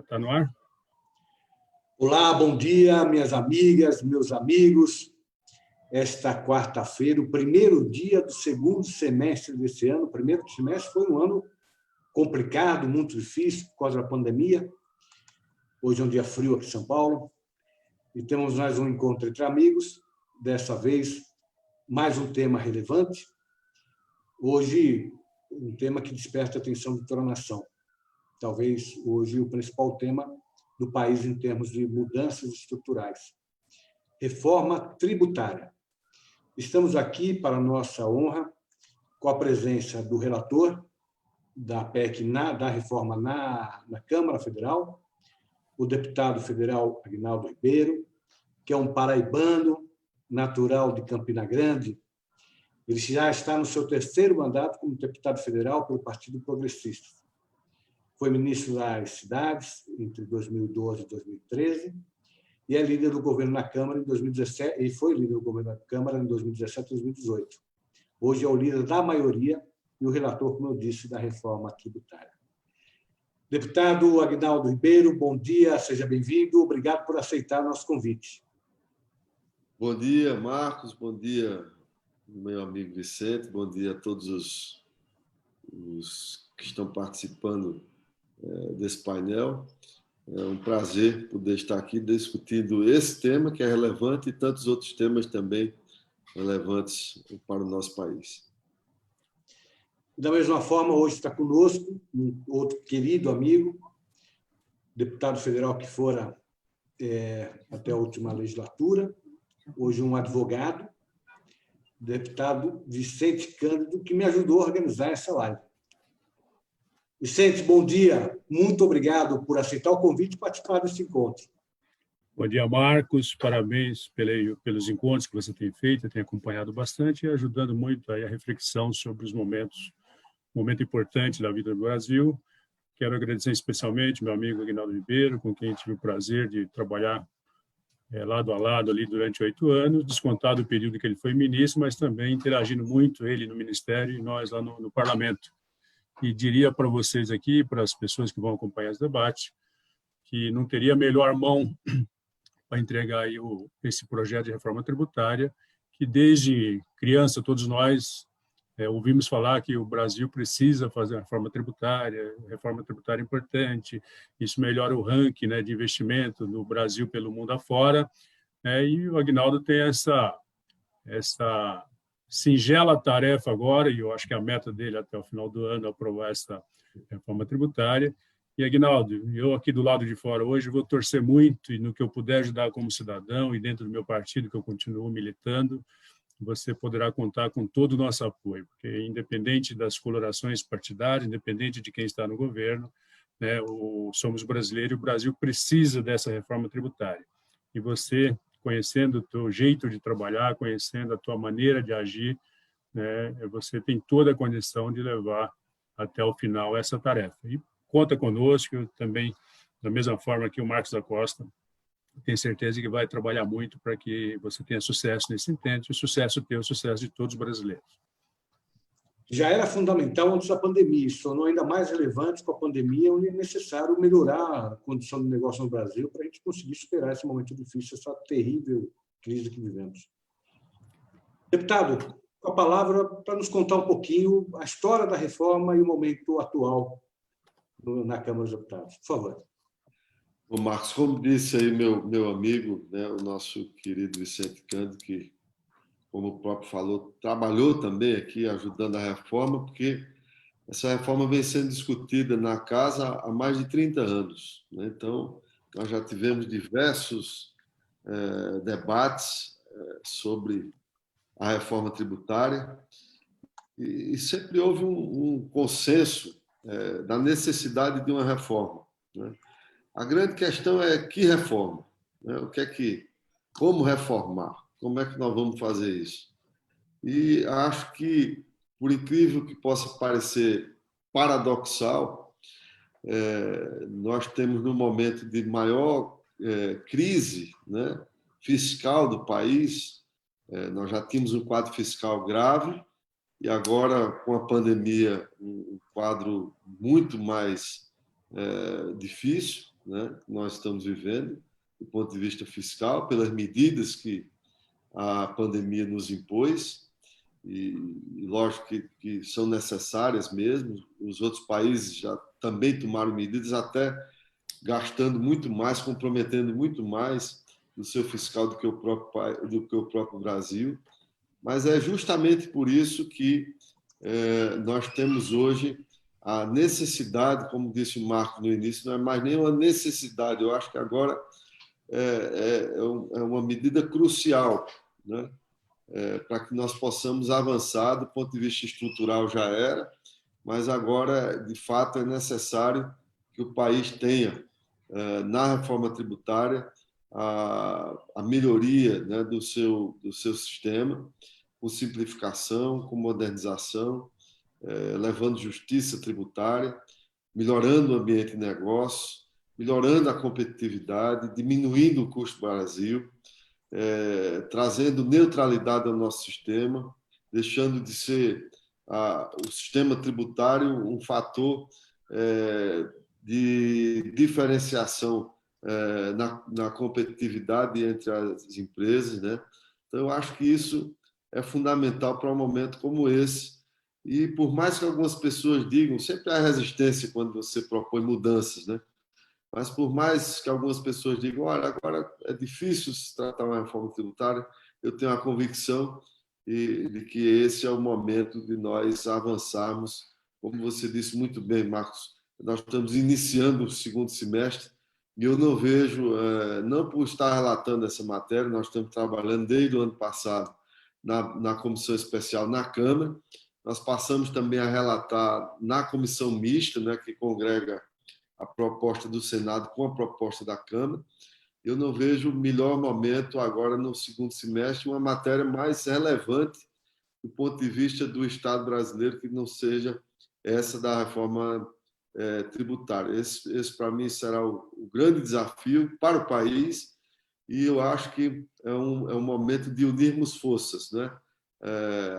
Tá no ar? Olá, bom dia, minhas amigas, meus amigos. Esta quarta-feira, o primeiro dia do segundo semestre desse ano. O primeiro semestre foi um ano complicado, muito difícil, por causa da pandemia. Hoje é um dia frio aqui em São Paulo. E temos mais um encontro entre amigos. Dessa vez, mais um tema relevante. Hoje, um tema que desperta a atenção de toda a nação. Talvez hoje o principal tema do país em termos de mudanças estruturais. Reforma tributária. Estamos aqui, para nossa honra, com a presença do relator da PEC, da reforma na Câmara Federal, o deputado federal Aguinaldo Ribeiro, que é um paraibano, natural de Campina Grande. Ele já está no seu terceiro mandato como deputado federal pelo Partido Progressista. Foi ministro das Cidades entre 2012 e 2013 e é líder do governo na Câmara em 2017, e foi líder do governo na Câmara em 2017 e 2018. Hoje é o líder da maioria e o relator, como eu disse, da reforma tributária. Deputado Aguinaldo Ribeiro, bom dia, seja bem-vindo. Obrigado por aceitar nosso convite. Bom dia, Marcos. Bom dia, meu amigo Vicente. Bom dia a todos os que estão participando desse painel. É um prazer poder estar aqui discutindo esse tema, que é relevante, e tantos outros temas também relevantes para o nosso país. Da mesma forma, hoje está conosco um outro querido amigo, deputado federal que fora até a última legislatura, hoje um advogado, deputado Vicente Cândido, que me ajudou a organizar essa live. Vicente, bom dia. Muito obrigado por aceitar o convite e participar desse encontro. Bom dia, Marcos. Parabéns pelos encontros que você tem feito, tem acompanhado bastante e ajudando muito aí a reflexão sobre os momento importante da vida do Brasil. Quero agradecer especialmente meu amigo Aguinaldo Ribeiro, com quem tive o prazer de trabalhar lado a lado ali durante 8 anos, descontado o período que ele foi ministro, mas também interagindo muito ele no Ministério e nós lá no Parlamento. E diria para vocês aqui, para as pessoas que vão acompanhar esse debate, que não teria melhor mão para entregar aí esse projeto de reforma tributária, que desde criança todos nós ouvimos falar que o Brasil precisa fazer uma reforma tributária é importante, isso melhora o ranking, né, de investimento no Brasil pelo mundo afora, e o Aguinaldo tem essa singela tarefa agora, e eu acho que a meta dele até o final do ano é aprovar essa reforma tributária. E, Aguinaldo, eu aqui do lado de fora hoje vou torcer muito, e no que eu puder ajudar como cidadão e dentro do meu partido, que eu continuo militando, você poderá contar com todo o nosso apoio, porque independente das colorações partidárias, independente de quem está no governo, né, somos brasileiros e o Brasil precisa dessa reforma tributária. E você, conhecendo o teu jeito de trabalhar, conhecendo a tua maneira de agir, né, você tem toda a condição de levar até o final essa tarefa. E conta conosco, eu também, da mesma forma que o Marcos da Costa, tenho certeza que vai trabalhar muito para que você tenha sucesso nesse intento, e o sucesso teu, o sucesso de todos os brasileiros. Já era fundamental antes da pandemia, isso tornou ainda mais relevante com a pandemia, onde é necessário melhorar a condição do negócio no Brasil para a gente conseguir superar esse momento difícil, essa terrível crise que vivemos. Deputado, com a palavra para nos contar um pouquinho a história da reforma e o momento atual na Câmara dos Deputados. Por favor. Ô Marcos, como disse aí meu amigo, né, o nosso querido Vicente Cândido, que, como o próprio falou, trabalhou também aqui ajudando a reforma, porque essa reforma vem sendo discutida na casa há mais de 30 anos. Né? Então, nós já tivemos diversos debates sobre a reforma tributária e sempre houve um consenso da necessidade de uma reforma. Né? A grande questão é que reforma, né? Como reformar? Como é que nós vamos fazer isso? E acho que, por incrível que possa parecer paradoxal, nós temos no momento de maior crise, né, fiscal do país, nós já tínhamos um quadro fiscal grave e agora, com a pandemia, um quadro muito mais difícil, né, que nós estamos vivendo, do ponto de vista fiscal, pelas medidas que a pandemia nos impôs, e lógico que são necessárias mesmo. Os outros países já também tomaram medidas, até gastando muito mais, comprometendo muito mais do seu fiscal do que o próprio Brasil. Mas é justamente por isso que nós temos hoje a necessidade, como disse o Marco no início, não é mais nem uma necessidade, eu acho que agora é uma medida crucial, né? Para que nós possamos avançar. Do ponto de vista estrutural já era, mas agora, de fato, é necessário que o país tenha, na reforma tributária, a melhoria, né, do seu sistema, com simplificação, com modernização, levando justiça tributária, melhorando o ambiente de negócio, melhorando a competitividade, diminuindo o custo do Brasil, trazendo neutralidade ao nosso sistema, deixando de ser o sistema tributário um fator de diferenciação na competitividade entre as empresas, né? Então, eu acho que isso é fundamental para um momento como esse. E por mais que algumas pessoas digam, sempre há resistência quando você propõe mudanças, né? Mas por mais que algumas pessoas digam, olha, agora é difícil se tratar uma reforma tributária, eu tenho a convicção de que esse é o momento de nós avançarmos. Como você disse muito bem, Marcos, nós estamos iniciando o segundo semestre e eu não vejo, não por estar relatando essa matéria, nós estamos trabalhando desde o ano passado na comissão especial na Câmara. Nós passamos também a relatar na comissão mista, né, que congrega a proposta do Senado com a proposta da Câmara. Eu não vejo o melhor momento agora no segundo semestre, uma matéria mais relevante do ponto de vista do Estado brasileiro que não seja essa da reforma tributária. Esse para mim, será o grande desafio para o país, e eu acho que é um momento de unirmos forças, né?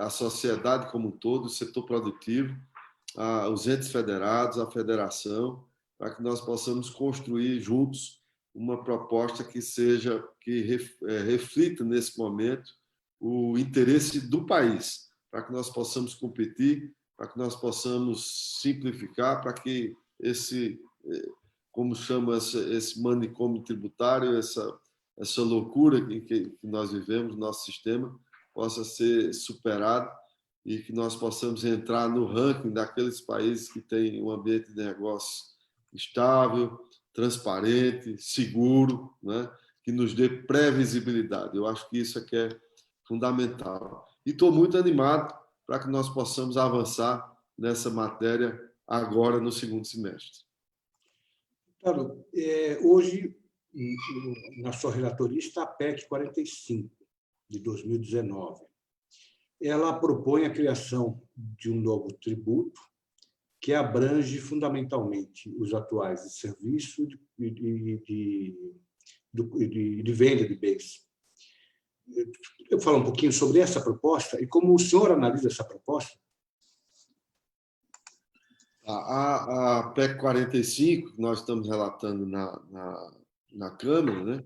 A sociedade como um todo, o setor produtivo, os entes federados, a federação, para que nós possamos construir juntos uma proposta que reflita nesse momento o interesse do país, para que nós possamos competir, para que nós possamos simplificar, para que como chama esse manicômio tributário, essa loucura que nós vivemos no nosso sistema, possa ser superado e que nós possamos entrar no ranking daqueles países que têm um ambiente de negócio estável, transparente, seguro, né? Que nos dê previsibilidade. Eu acho que isso é que é fundamental. E estou muito animado para que nós possamos avançar nessa matéria agora no segundo semestre. Claro, hoje, na sua relatoria, está a PEC 45, de 2019. Ela propõe a criação de um novo tributo que abrange fundamentalmente os atuais de serviço e de venda de bens. Eu falo um pouquinho sobre essa proposta e como o senhor analisa essa proposta. A PEC 45, que nós estamos relatando na Câmara, né?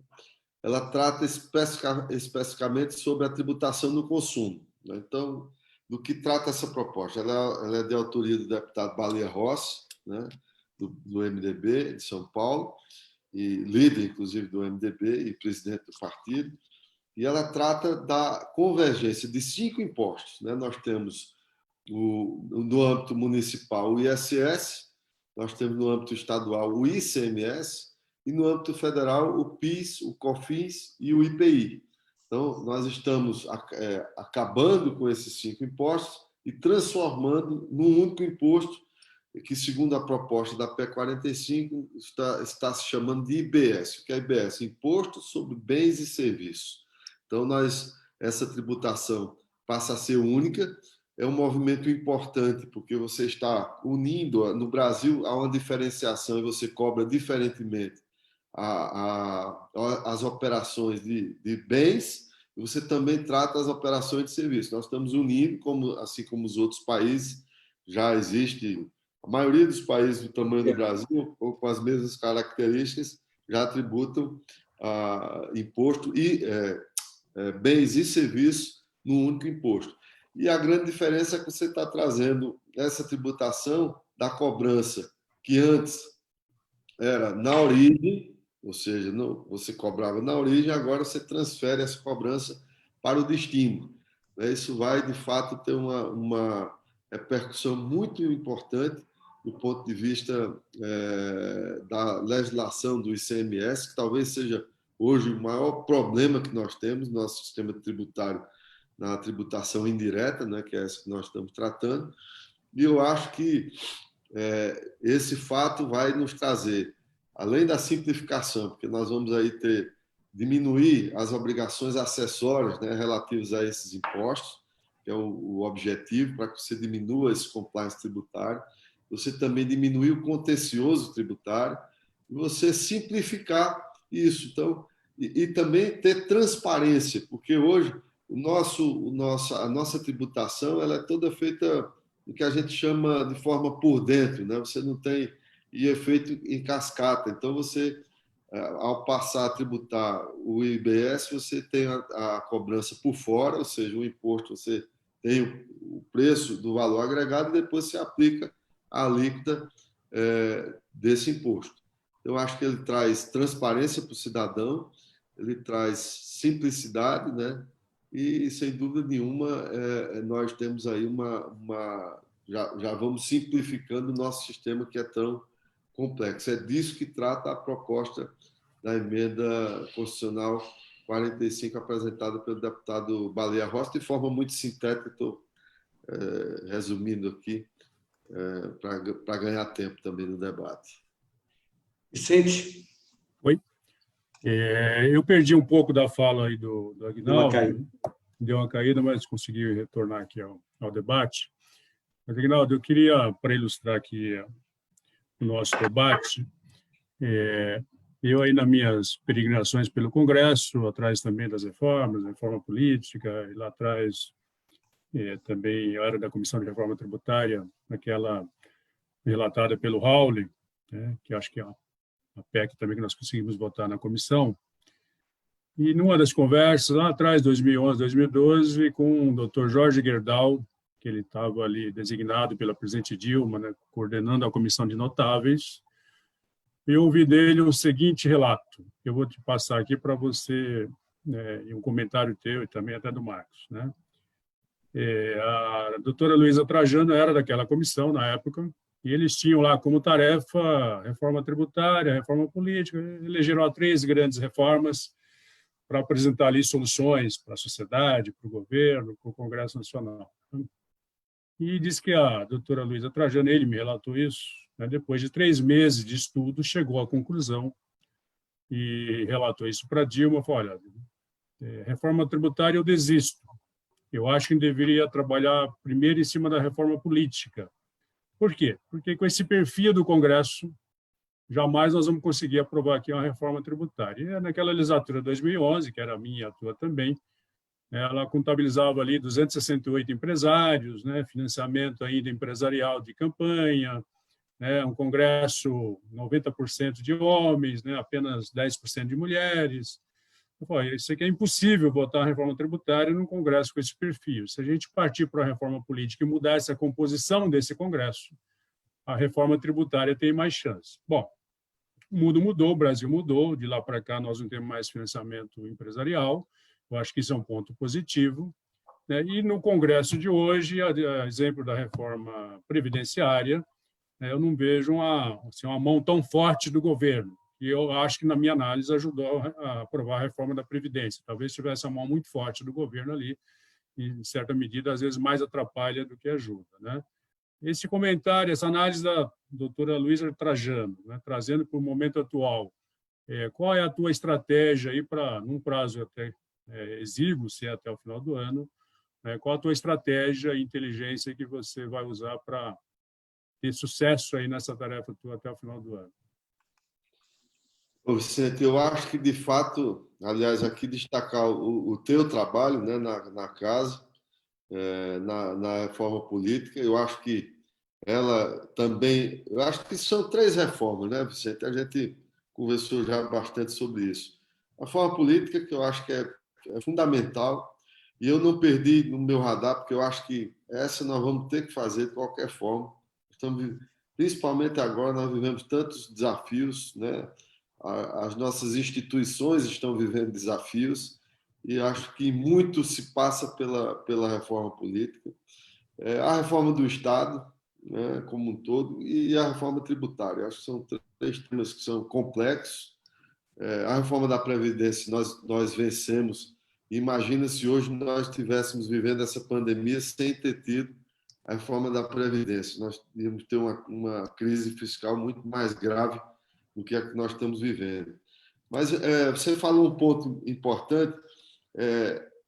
Ela trata especificamente sobre a tributação no consumo, né? Então, do que trata essa proposta? Ela é de autoria do deputado Baleia Rossi, né? do MDB de São Paulo, e líder, inclusive, do MDB e presidente do partido. E ela trata da convergência de 5 impostos, né? Nós temos, no âmbito municipal, o ISS, nós temos no âmbito estadual o ICMS, e no âmbito federal o PIS, o COFINS e o IPI. Então, nós estamos acabando com esses 5 impostos e transformando num único imposto que, segundo a proposta da PEC 45, está se chamando de IBS. O que é IBS? Imposto sobre Bens e Serviços. Então, essa tributação passa a ser única. É um movimento importante, porque você está unindo, no Brasil, há uma diferenciação e você cobra diferentemente as operações de bens, e você também trata as operações de serviços. Nós estamos unindo, assim como os outros países, já existe A maioria dos países do tamanho do Brasil, ou com as mesmas características, já tributam imposto e bens e serviços num único imposto. E a grande diferença é que você está trazendo essa tributação da cobrança, que antes era na origem, ou seja, você cobrava na origem, agora você transfere essa cobrança para o destino. Isso vai, de fato, ter uma repercussão muito importante do ponto de vista da legislação do ICMS, que talvez seja hoje o maior problema que nós temos no nosso sistema tributário, na tributação indireta, né, que é essa que nós estamos tratando. E eu acho que esse fato vai nos trazer, além da simplificação, porque nós vamos aí diminuir as obrigações acessórias, né, relativas a esses impostos, que é o objetivo, para que você diminua esse compliance tributário, você também diminuir o contencioso tributário, e você simplificar isso. Então, e também ter transparência, porque hoje a nossa tributação ela é toda feita o que a gente chama de forma por dentro, né? Você não tem efeito em cascata. Então, você, ao passar a tributar o IBS, você tem a cobrança por fora, ou seja, o imposto, você tem o preço do valor agregado e depois você aplica a alíquota desse imposto. Eu acho que ele traz transparência para o cidadão, ele traz simplicidade, né? E, sem dúvida nenhuma, nós temos aí já vamos simplificando o nosso sistema, que é tão complexo. É disso que trata a proposta da emenda constitucional 45, apresentada pelo deputado Baleia Rossi, de forma muito sintética. Estou resumindo aqui, para ganhar tempo também no debate. Vicente? Oi. Eu perdi um pouco da fala aí do Aguinaldo. Deu uma caída, mas consegui retornar aqui ao debate. Mas, Aguinaldo, eu queria, para ilustrar aqui o nosso debate, eu aí nas minhas peregrinações pelo Congresso, atrás também das reformas, reforma política, e lá atrás também eu era da Comissão de Reforma Tributária, aquela relatada pelo Raul, né, que acho que é a PEC também que nós conseguimos votar na comissão. E numa das conversas, lá atrás, 2011, 2012, com o Dr. Jorge Gerdau, que ele estava ali designado pela presidente Dilma, né, coordenando a comissão de notáveis, eu ouvi dele o seguinte relato. Eu vou te passar aqui para você, um comentário teu e também até do Marcos, né? A doutora Luísa Trajano era daquela comissão na época, e eles tinham lá como tarefa reforma tributária, reforma política, elegeram 3 grandes reformas para apresentar ali soluções para a sociedade, para o governo, para o Congresso Nacional. E diz que a doutora Luísa Trajano, ele me relatou isso, né, depois de 3 meses de estudo, chegou à conclusão e relatou isso para Dilma, falou, olha, reforma tributária eu desisto. Eu acho que deveria trabalhar primeiro em cima da reforma política. Por quê? Porque com esse perfil do Congresso, jamais nós vamos conseguir aprovar aqui uma reforma tributária. E naquela legislatura de 2011, que era a minha e a tua também, ela contabilizava ali 268 empresários, né, financiamento ainda empresarial de campanha, né, um Congresso 90% de homens, né, apenas 10% de mulheres. Isso aqui é impossível votar a reforma tributária num Congresso com esse perfil. Se a gente partir para a reforma política e mudar essa composição desse Congresso, a reforma tributária tem mais chance. Bom, o mundo mudou, o Brasil mudou, de lá para cá nós não temos mais financiamento empresarial, eu acho que isso é um ponto positivo, né? E no Congresso de hoje, a exemplo da reforma previdenciária, eu não vejo uma mão tão forte do governo, e eu acho que, na minha análise, ajudou a aprovar a reforma da Previdência. Talvez tivesse a mão muito forte do governo ali, e, em certa medida, às vezes mais atrapalha do que ajuda, né? Esse comentário, essa análise da doutora Luísa Trajano, né, trazendo para o momento atual, qual é a tua estratégia aí para, num prazo até exíguo, se é até o final do ano, né, qual a tua estratégia e inteligência que você vai usar para ter sucesso aí nessa tarefa tua até o final do ano? Vicente, eu acho que, de fato, aliás, aqui destacar o teu trabalho, né, na casa, na reforma política. Eu acho que ela também... Eu acho que são 3 reformas, né, Vicente? A gente conversou já bastante sobre isso. A reforma política, que eu acho que é fundamental, e eu não perdi no meu radar, porque eu acho que essa nós vamos ter que fazer de qualquer forma. Estamos, principalmente agora, nós vivemos tantos desafios, né? As nossas instituições estão vivendo desafios, e acho que muito se passa pela reforma política. A reforma do Estado, né, como um todo, e a reforma tributária. Acho que são 3 temas que são complexos. A reforma da Previdência nós vencemos. Imagina se hoje nós estivéssemos vivendo essa pandemia sem ter tido a reforma da Previdência. Nós íamos ter uma crise fiscal muito mais grave do que a que nós estamos vivendo. Mas você falou um ponto importante.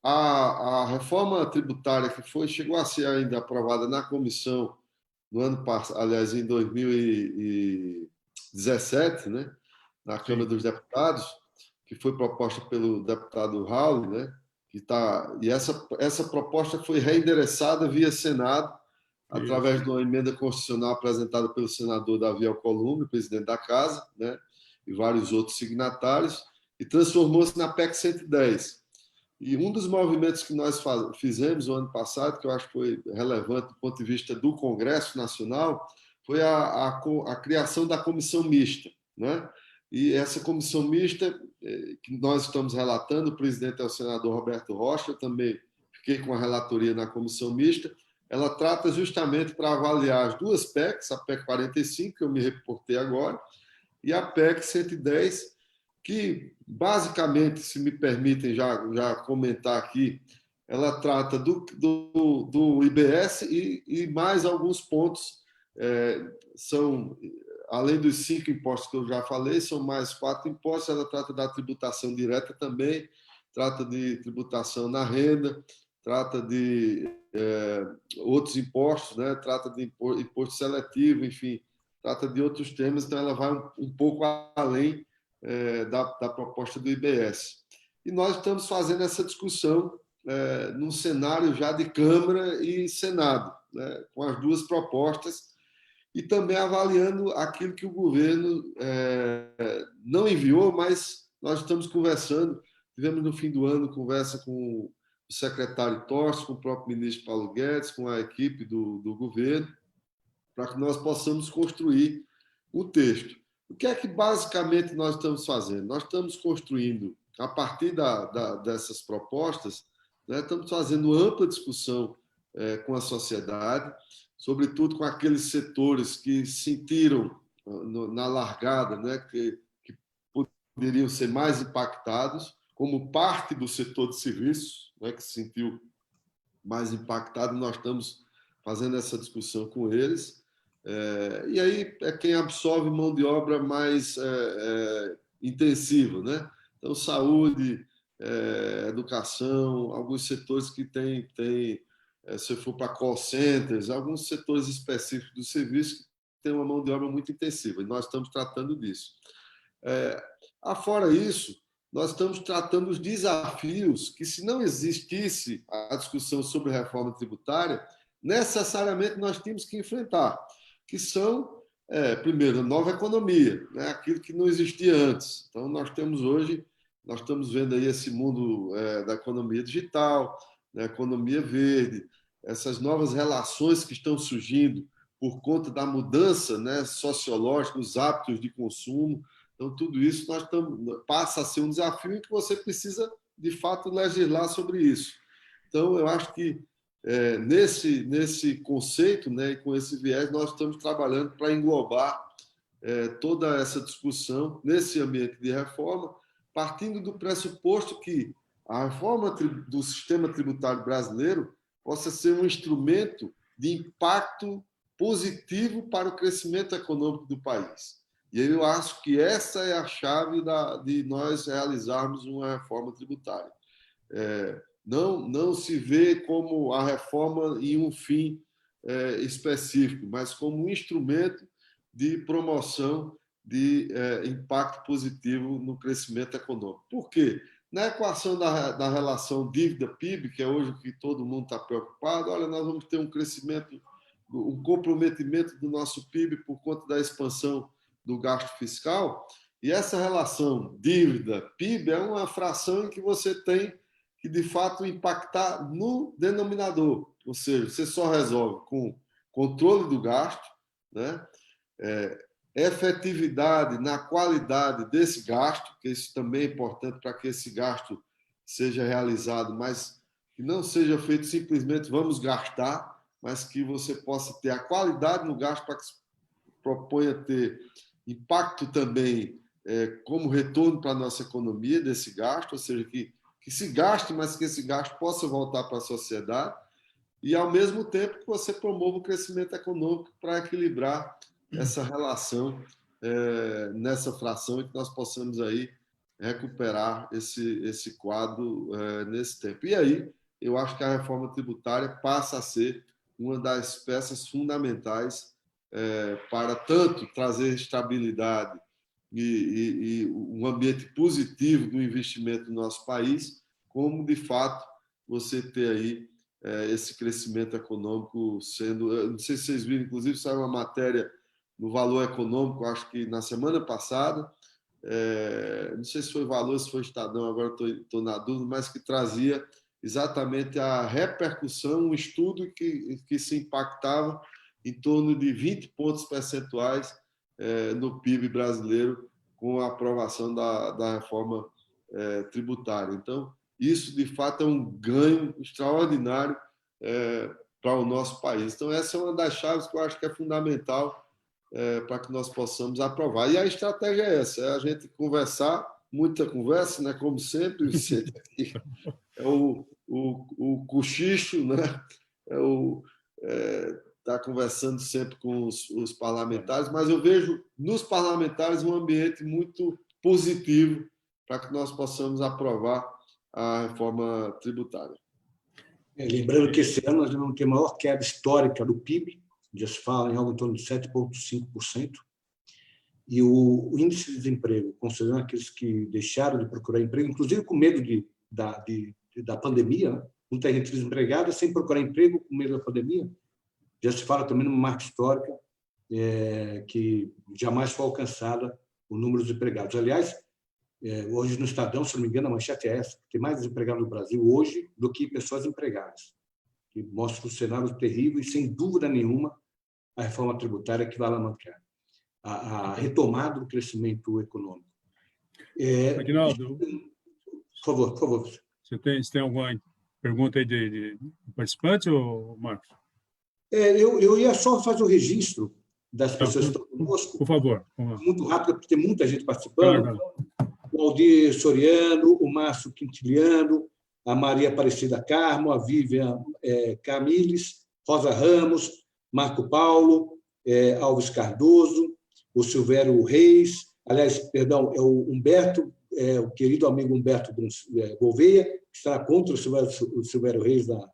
A reforma tributária que chegou a ser ainda aprovada na comissão no ano passado, aliás, em 2017, né, na Câmara dos Deputados, que foi proposta pelo deputado Raul, né, e essa proposta foi reendereçada via Senado, através de uma emenda constitucional apresentada pelo senador Davi Alcolumbre, presidente da Casa, né, e vários outros signatários, e transformou-se na PEC 110. E um dos movimentos que nós fizemos no ano passado, que eu acho que foi relevante do ponto de vista do Congresso Nacional, foi a criação da comissão mista, né? E essa comissão mista, que nós estamos relatando, o presidente é o senador Roberto Rocha, eu também fiquei com a relatoria na comissão mista, ela trata justamente para avaliar as 2 PECs, a PEC 45, que eu me reportei agora, e a PEC 110, que basicamente, se me permitem já comentar aqui, ela trata do IBS e mais alguns pontos, além dos 5 impostos que eu já falei, são mais 4 impostos, ela trata da tributação direta também, trata de tributação na renda, trata de outros impostos, né? Trata de imposto seletivo, enfim, trata de outros temas, então ela vai um pouco além da proposta do IBS. E nós estamos fazendo essa discussão num cenário já de Câmara e Senado, né, com as 2 propostas, e também avaliando aquilo que o governo não enviou, mas nós estamos conversando. Tivemos no fim do ano conversa com o secretário Torres, com o próprio ministro Paulo Guedes, com a equipe do governo, para que nós possamos construir o texto. O que é que basicamente nós estamos fazendo? Nós estamos construindo, a partir dessas propostas, né, estamos fazendo ampla discussão com a sociedade, sobretudo com aqueles setores que sentiram na largada, né, que poderiam ser mais impactados, como parte do setor de serviços, né, que se sentiu mais impactado. Nós estamos fazendo essa discussão com eles. E aí é quem absorve mão de obra mais intensiva, né? Então, saúde, educação, alguns setores que têm se for para call centers, alguns setores específicos do serviço que têm uma mão de obra muito intensiva, e nós estamos tratando disso. Afora isso, nós estamos tratando os desafios que, se não existisse a discussão sobre reforma tributária, necessariamente nós tínhamos que enfrentar, que são, primeiro, a nova economia, né? Aquilo que não existia antes. Então, nós estamos vendo aí esse mundo da economia digital, da economia verde, essas novas relações que estão surgindo por conta da mudança, né, sociológica, os hábitos de consumo. Então, tudo isso passa a ser um desafio em que você precisa, de fato, legislar sobre isso. Então, eu acho que nesse conceito, né, e com esse viés, nós estamos trabalhando para englobar toda essa discussão nesse ambiente de reforma, partindo do pressuposto que a reforma do sistema tributário brasileiro possa ser um instrumento de impacto positivo para o crescimento econômico do país. E eu acho que essa é a chave de nós realizarmos uma reforma tributária. Não se vê como a reforma em um fim específico, mas como um instrumento de promoção de impacto positivo no crescimento econômico. Por quê? Na equação da relação dívida-PIB, que é hoje o que todo mundo está preocupado, olha, nós vamos ter um crescimento o comprometimento do nosso PIB por conta da expansão do gasto fiscal. E essa relação dívida-PIB é uma fração em que você tem que, de fato, impactar no denominador. Ou seja, você só resolve com controle do gasto, né? Efetividade na qualidade desse gasto, que isso também é importante para que esse gasto seja realizado, mas que não seja feito simplesmente vamos gastar, mas que você possa ter a qualidade no gasto para que se proponha ter impacto também como retorno para a nossa economia desse gasto, ou seja, que se gaste, mas que esse gasto possa voltar para a sociedade e, ao mesmo tempo, que você promova o crescimento econômico para equilibrar essa relação nessa fração e que nós possamos aí recuperar esse quadro nesse tempo. E aí, eu acho que a reforma tributária passa a ser uma das peças fundamentais para tanto trazer estabilidade e um ambiente positivo do investimento no nosso país, como, de fato, você ter aí esse crescimento econômico sendo... Eu não sei se vocês viram, inclusive, saiu uma matéria no Valor Econômico, acho que na semana passada, não sei se foi Valor, se foi Estadão, agora estou na dúvida, mas que trazia exatamente a repercussão, um estudo que se impactava em torno de 20 pontos percentuais no PIB brasileiro com a aprovação da reforma tributária. Então, isso, de fato, é um ganho extraordinário para o nosso país. Então, essa é uma das chaves que eu acho que é fundamental para que nós possamos aprovar. E a estratégia é essa, é a gente conversar, muita conversa, né? Como sempre, Vicente, aqui é o cochicho, né? Tá conversando sempre com os parlamentares, mas eu vejo nos parlamentares um ambiente muito positivo para que nós possamos aprovar a reforma tributária. Lembrando que esse ano nós vamos ter a maior queda histórica do PIB, já se fala em algo em torno de 7,5%, e o índice de desemprego, considerando aqueles que deixaram de procurar emprego, inclusive com medo da pandemia, né? Muita gente desempregada sem procurar emprego com medo da pandemia, já se fala também numa marca histórica que jamais foi alcançada o número de desempregados. Aliás, hoje no Estadão, se não me engano, a manchete é essa: tem mais desempregados no Brasil hoje do que pessoas empregadas, que mostra um cenário terrível e, sem dúvida nenhuma, a reforma tributária que vai alavancar a retomada do crescimento econômico. Aguinaldo, por favor. Você tem alguma pergunta aí de participante, ou Marcos? Eu ia só fazer o registro das pessoas que estão conosco. Por favor. Muito rápido, porque tem muita gente participando. Claro. O Aldir Soriano, o Márcio Quintiliano, a Maria Aparecida Carmo, a Vivian Camiles, Rosa Ramos, Marco Paulo, Alves Cardoso, o Silvério Reis, aliás, perdão, é o Humberto, o querido amigo Humberto Gouveia, que está contra o Silvério Reis no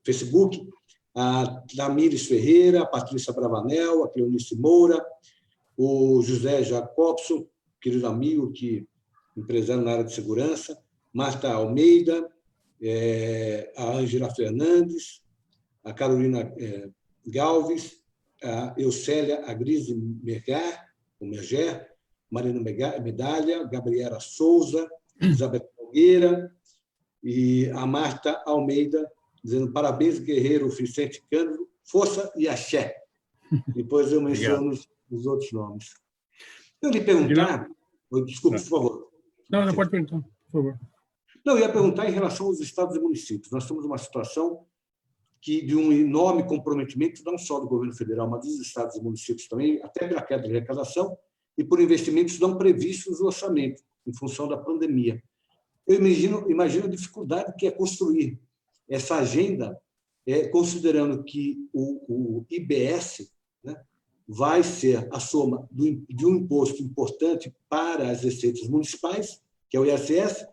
Facebook, a Tamires Ferreira, a Patrícia Bravanel, a Cleonice Moura, o José Jacobson, querido amigo, empresário na área de segurança, Marta Almeida, a Ângela Fernandes, a Carolina Galves, a Eucélia Agrise Merger, Marina Medalha, Gabriela Souza, Isabel Nogueira e a Marta Almeida, dizendo parabéns, guerreiro Vicente Cândido, força e axé. Depois eu menciono os outros nomes. Eu lhe perguntar... Desculpe, por favor. Não, pode perguntar, por favor. Não, eu ia perguntar em relação aos estados e municípios. Nós temos uma situação de um enorme comprometimento, não só do governo federal, mas dos estados e municípios também, até pela queda de arrecadação e por investimentos não previstos no orçamento, em função da pandemia. Eu imagino a dificuldade que é construir essa agenda, considerando que o IBS, né, vai ser a soma de um imposto importante para as receitas municipais, que é o ISS,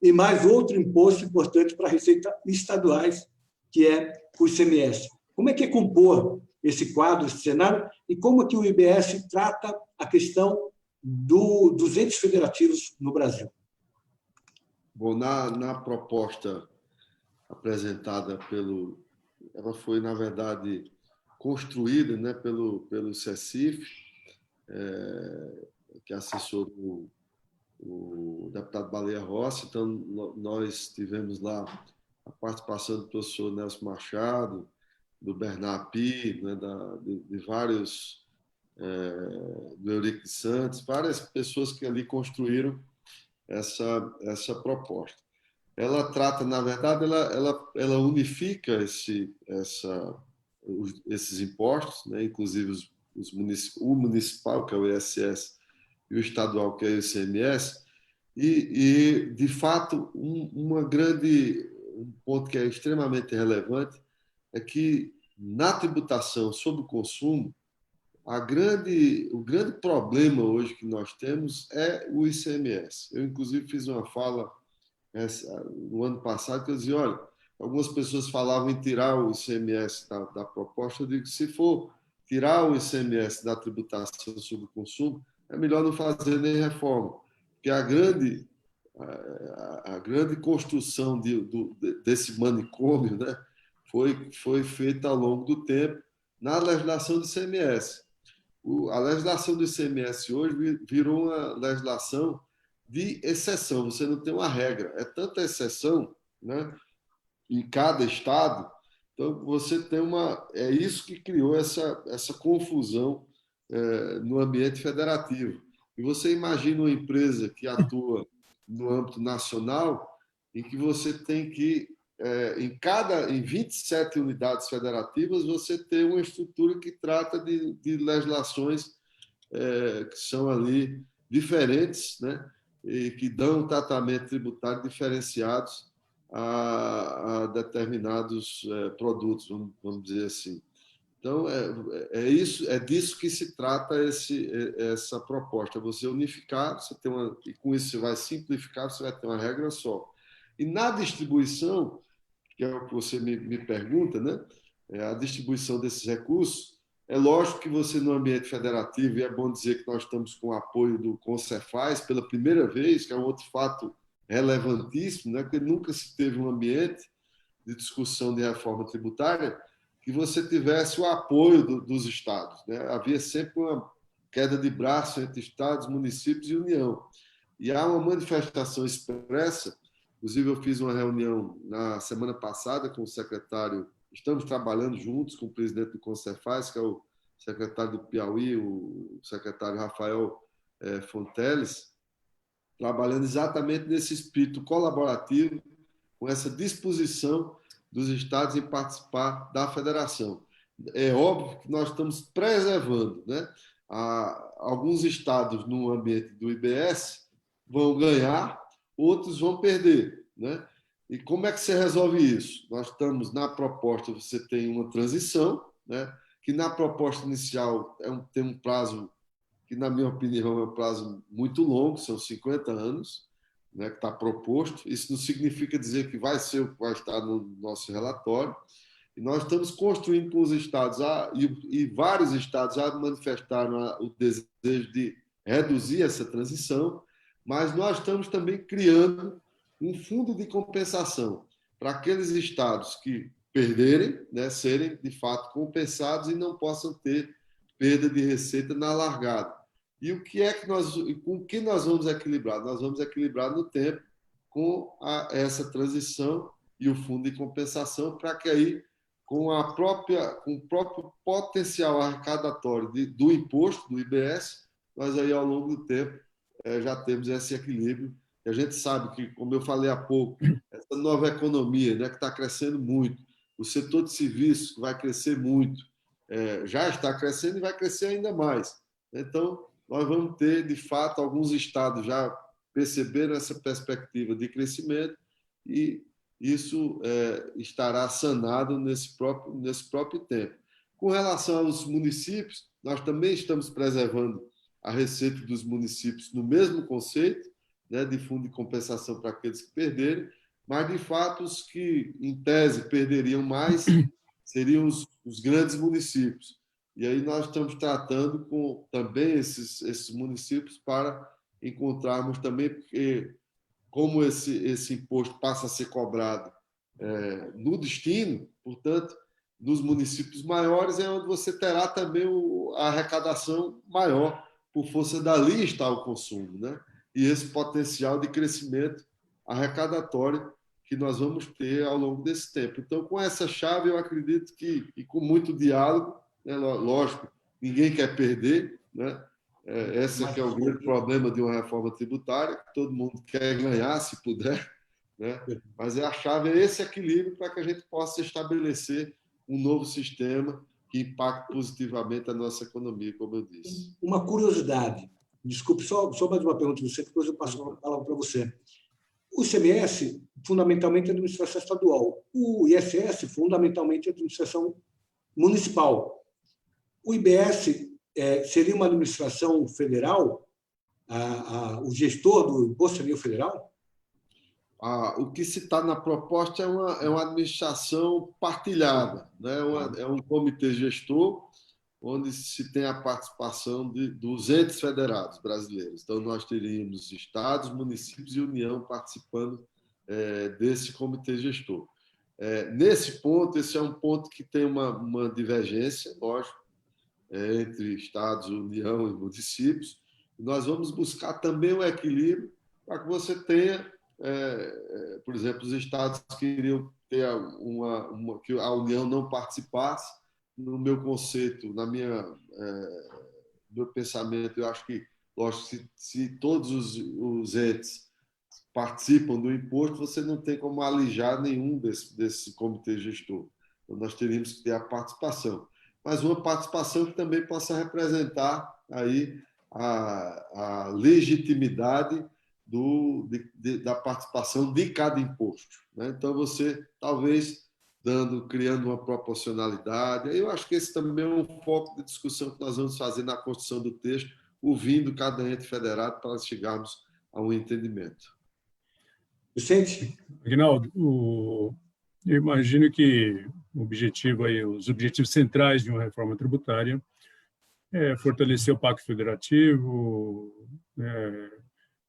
e mais outro imposto importante para as receitas estaduais, que é o ICMS. Como é que é compor esse quadro, esse cenário, e como é que o IBS trata a questão dos entes federativos no Brasil? Bom, na proposta apresentada pelo ela foi, na verdade, construída, né, pelo CECIF, que assessorou o deputado Baleia Rossi. Então, nós tivemos lá a participação do professor Nelson Machado, do Bernard Pi, né, de vários, do Eurico Santos, várias pessoas que ali construíram essa proposta. Ela trata, na verdade, ela unifica esses impostos, né, inclusive o municipal, que é o ISS, e o estadual, que é o ICMS, de fato, um ponto que é extremamente relevante é que, na tributação sobre o consumo, o grande problema hoje que nós temos é o ICMS. Eu, inclusive, fiz uma fala no ano passado que eu dizia, olha, algumas pessoas falavam em tirar o ICMS da proposta. Eu digo que, se for tirar o ICMS da tributação sobre o consumo, é melhor não fazer nem reforma, porque a grande construção desse manicômio, né, foi feita ao longo do tempo na legislação do ICMS. A legislação do ICMS hoje virou uma legislação de exceção, você não tem uma regra, é tanta exceção, né, em cada estado. Então, você tem é isso que criou essa confusão no ambiente federativo. E você imagina uma empresa que atua no âmbito nacional, em que você tem que, em 27 unidades federativas, você tem uma estrutura que trata de legislações que são ali diferentes, né? E que dão um tratamento tributário diferenciados a determinados produtos, vamos dizer assim. Então, é disso que se trata essa proposta. Você unificar, e com isso você vai simplificar, você vai ter uma regra só. E na distribuição, que é o que você me pergunta, né? A distribuição desses recursos, é lógico que você, no ambiente federativo, e é bom dizer que nós estamos com o apoio do Concefaz pela primeira vez, que é um outro fato relevantíssimo, né? Porque nunca se teve um ambiente de discussão de reforma tributária que você tivesse o apoio dos estados, né? Havia sempre uma queda de braço entre estados, municípios e União. E há uma manifestação expressa. Inclusive, eu fiz uma reunião na semana passada com o secretário, estamos trabalhando juntos com o presidente do Concefaz, que é o secretário do Piauí, o secretário Rafael Fonteles, trabalhando exatamente nesse espírito colaborativo, com essa disposição dos estados em participar da federação. É óbvio que nós estamos preservando, né? Alguns estados no ambiente do IBS vão ganhar, outros vão perder, né? E como é que você resolve isso? Nós estamos na proposta, você tem uma transição, né? Que na proposta inicial tem um prazo que, na minha opinião, é um prazo muito longo, são 50 anos, né, que está proposto. Isso não significa dizer que vai ser o que vai estar no nosso relatório. E nós estamos construindo com os estados, e vários estados já manifestaram o desejo de reduzir essa transição, mas nós estamos também criando um fundo de compensação para aqueles estados que perderem, né, serem de fato compensados e não possam ter perda de receita na largada. E com o que nós vamos equilibrar? Nós vamos equilibrar no tempo com essa transição e o fundo de compensação, para que aí, com o próprio potencial arrecadatório do imposto, do IBS, nós aí, ao longo do tempo, já temos esse equilíbrio. E a gente sabe que, como eu falei há pouco, essa nova economia, né, que está crescendo muito, o setor de serviços, que vai crescer muito, já está crescendo e vai crescer ainda mais. Então, nós vamos ter, de fato, alguns estados já perceberam essa perspectiva de crescimento, e isso estará sanado nesse próprio tempo. Com relação aos municípios, nós também estamos preservando a receita dos municípios no mesmo conceito, né, de fundo de compensação para aqueles que perderem, mas, de fato, os que, em tese, perderiam mais seriam os grandes municípios. E aí nós estamos tratando com também esses municípios para encontrarmos também, porque como esse imposto passa a ser cobrado no destino, portanto, nos municípios maiores é onde você terá também a arrecadação maior, por força dali está o consumo, né? E esse potencial de crescimento arrecadatório que nós vamos ter ao longo desse tempo. Então, com essa chave, eu acredito que, e com muito diálogo, né, lógico, ninguém quer perder, né? Esse que é o grande problema de uma reforma tributária, que todo mundo quer ganhar, se puder, né? Mas a chave é esse equilíbrio para que a gente possa estabelecer um novo sistema que impacte positivamente a nossa economia, como eu disse. Uma curiosidade, desculpe, só mais uma pergunta de você, depois eu passo a palavra para você. O ICMS, fundamentalmente, é administração estadual. O ISS, fundamentalmente, é administração municipal. O IBS seria uma administração federal? O gestor do imposto seria o federal? O que se está na proposta é uma administração partilhada, né? É um comitê gestor onde se tem a participação dos entes federados brasileiros. Então, nós teríamos estados, municípios e União participando desse comitê gestor. Nesse ponto, esse é um ponto que tem uma divergência, lógico, entre estados, União e municípios. Nós vamos buscar também um equilíbrio para que você tenha, por exemplo, os estados queriam ter que a União não participasse. No meu conceito, meu pensamento, eu acho que, lógico, se todos os entes participam do imposto, você não tem como alijar nenhum desse comitê gestor. Então, nós teríamos que ter a participação. Mas uma participação que também possa representar aí a legitimidade da participação de cada imposto, né? Então, você, talvez, criando uma proporcionalidade. Eu acho que esse também é um foco de discussão que nós vamos fazer na construção do texto, ouvindo cada ente federado para chegarmos a um entendimento. Vicente? Aguinaldo, eu imagino que os objetivos centrais de uma reforma tributária é fortalecer o Pacto Federativo,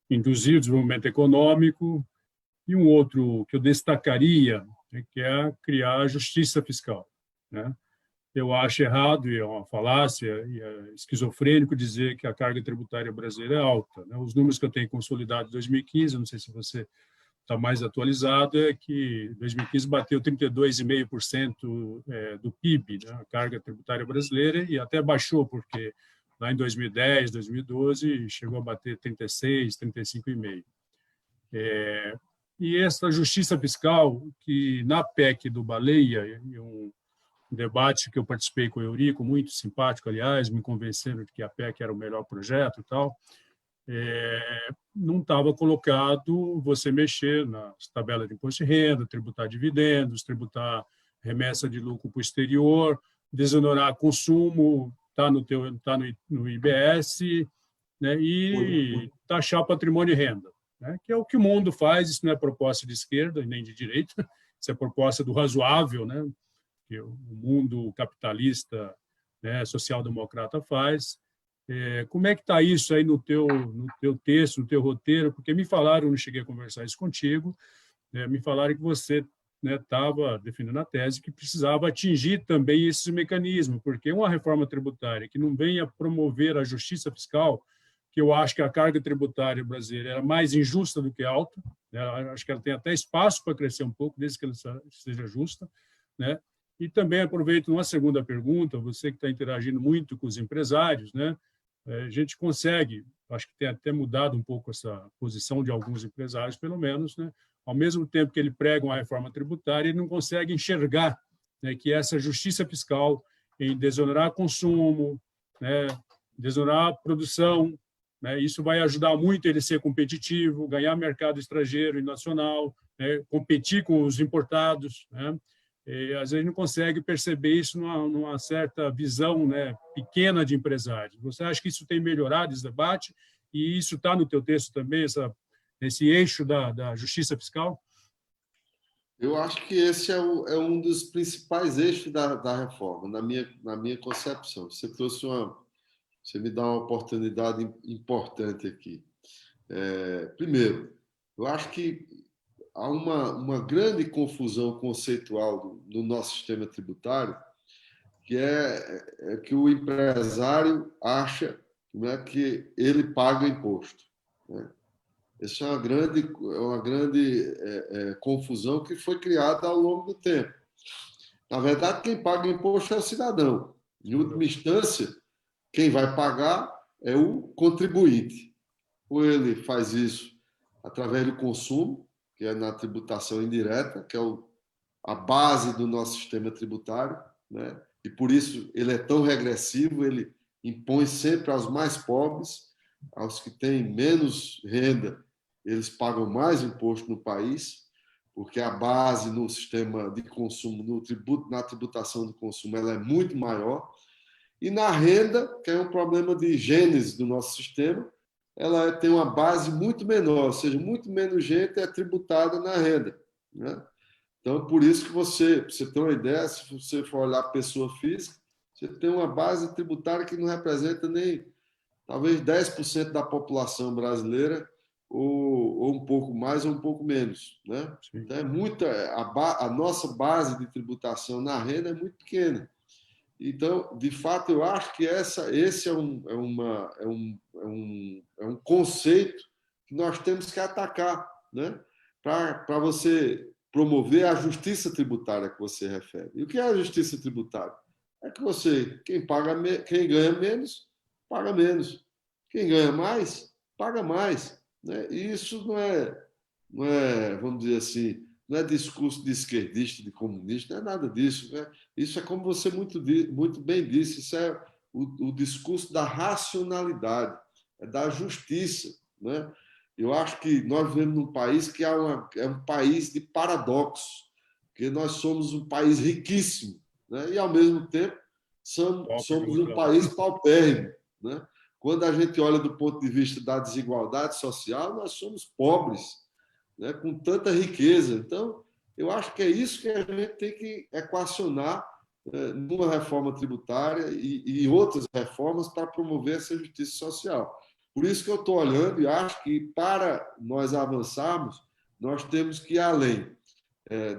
induzir o desenvolvimento econômico, e um outro que eu destacaria que é criar a justiça fiscal, né? Eu acho errado, e é uma falácia, e é esquizofrênico dizer que a carga tributária brasileira é alta, né? Os números que eu tenho consolidado em 2015, não sei se você está mais atualizado, é que 2015 bateu 32,5% do PIB, né? A carga tributária brasileira, e até baixou, porque lá em 2010, 2012, chegou a bater 36, 35,5%. E essa justiça fiscal, que na PEC do Baleia, um debate que eu participei com o Eurico, muito simpático, aliás, me convencendo de que a PEC era o melhor projeto e tal, não estava colocado você mexer nas tabelas de imposto de renda, tributar dividendos, tributar remessa de lucro para o exterior, desonerar consumo, está no IBS, né, e taxar patrimônio e renda, né, que é o que o mundo faz. Isso não é proposta de esquerda nem de direita, isso é proposta do razoável, né, que o mundo capitalista, né, social-democrata faz. Como é que está isso aí no teu texto, no teu roteiro? Porque me falaram, não cheguei a conversar isso contigo, me falaram que você estava defendendo a tese que precisava atingir também esses mecanismos, porque uma reforma tributária que não venha promover a justiça fiscal, que eu acho que a carga tributária brasileira é mais injusta do que alta, né? Acho que ela tem até espaço para crescer um pouco, desde que ela seja justa, né? E também aproveito uma segunda pergunta, você que está interagindo muito com os empresários, né? A gente consegue, acho que tem até mudado um pouco essa posição de alguns empresários, pelo menos, né? Ao mesmo tempo que ele prega uma reforma tributária, ele não consegue enxergar, né, que essa justiça fiscal em desonerar consumo, né, desonerar produção, né, isso vai ajudar muito ele a ser competitivo, ganhar mercado estrangeiro e nacional, né, competir com os importados, né? E, às vezes, não consegue perceber isso numa certa visão, né, pequena de empresários. Você acha que isso tem melhorado esse debate? E isso está no teu texto também, esse eixo da justiça fiscal? Eu acho que esse é um dos principais eixos da reforma, na minha concepção. Você me dá uma oportunidade importante aqui. Primeiro, eu acho que há uma grande confusão conceitual do nosso sistema tributário, que é que o empresário acha, né, que ele paga imposto, né? Essa é uma grande confusão que foi criada ao longo do tempo. Na verdade, quem paga imposto é o cidadão. Em última instância, quem vai pagar é o contribuinte. Ou ele faz isso através do consumo, que é na tributação indireta, que é a base do nosso sistema tributário, né? E por isso ele é tão regressivo, ele impõe sempre aos mais pobres, aos que têm menos renda, eles pagam mais imposto no país, porque a base no sistema de consumo, na tributação do consumo, ela é muito maior. E na renda, que é um problema de gênese do nosso sistema, ela tem uma base muito menor, ou seja, muito menos gente é tributada na renda, né? Então, por isso que você ter uma ideia, se você for olhar a pessoa física, você tem uma base tributária que não representa nem, talvez, 10% da população brasileira, ou um pouco mais ou um pouco menos, né? Então, a nossa base de tributação na renda é muito pequena. Então, de fato, eu acho que esse é um conceito que nós temos que atacar, né? Para você promover a justiça tributária que você refere. E o que é a justiça tributária? É que quem ganha menos, paga menos. Quem ganha mais, paga mais, né? E isso não é, vamos dizer assim, não é discurso de esquerdista, de comunista, não é nada disso, né? Isso é como você muito bem disse, isso é o discurso da racionalidade, é da justiça, né? Eu acho que nós vivemos num país que é um país de paradoxos, que nós somos um país riquíssimo, né? E, ao mesmo tempo, somos um país paupérrimo, né? Quando a gente olha do ponto de vista da desigualdade social, nós somos pobres, né, com tanta riqueza. Então, eu acho que é isso que a gente tem que equacionar numa reforma tributária e outras reformas para promover essa justiça social. Por isso que eu estou olhando e acho que, para nós avançarmos, nós temos que ir além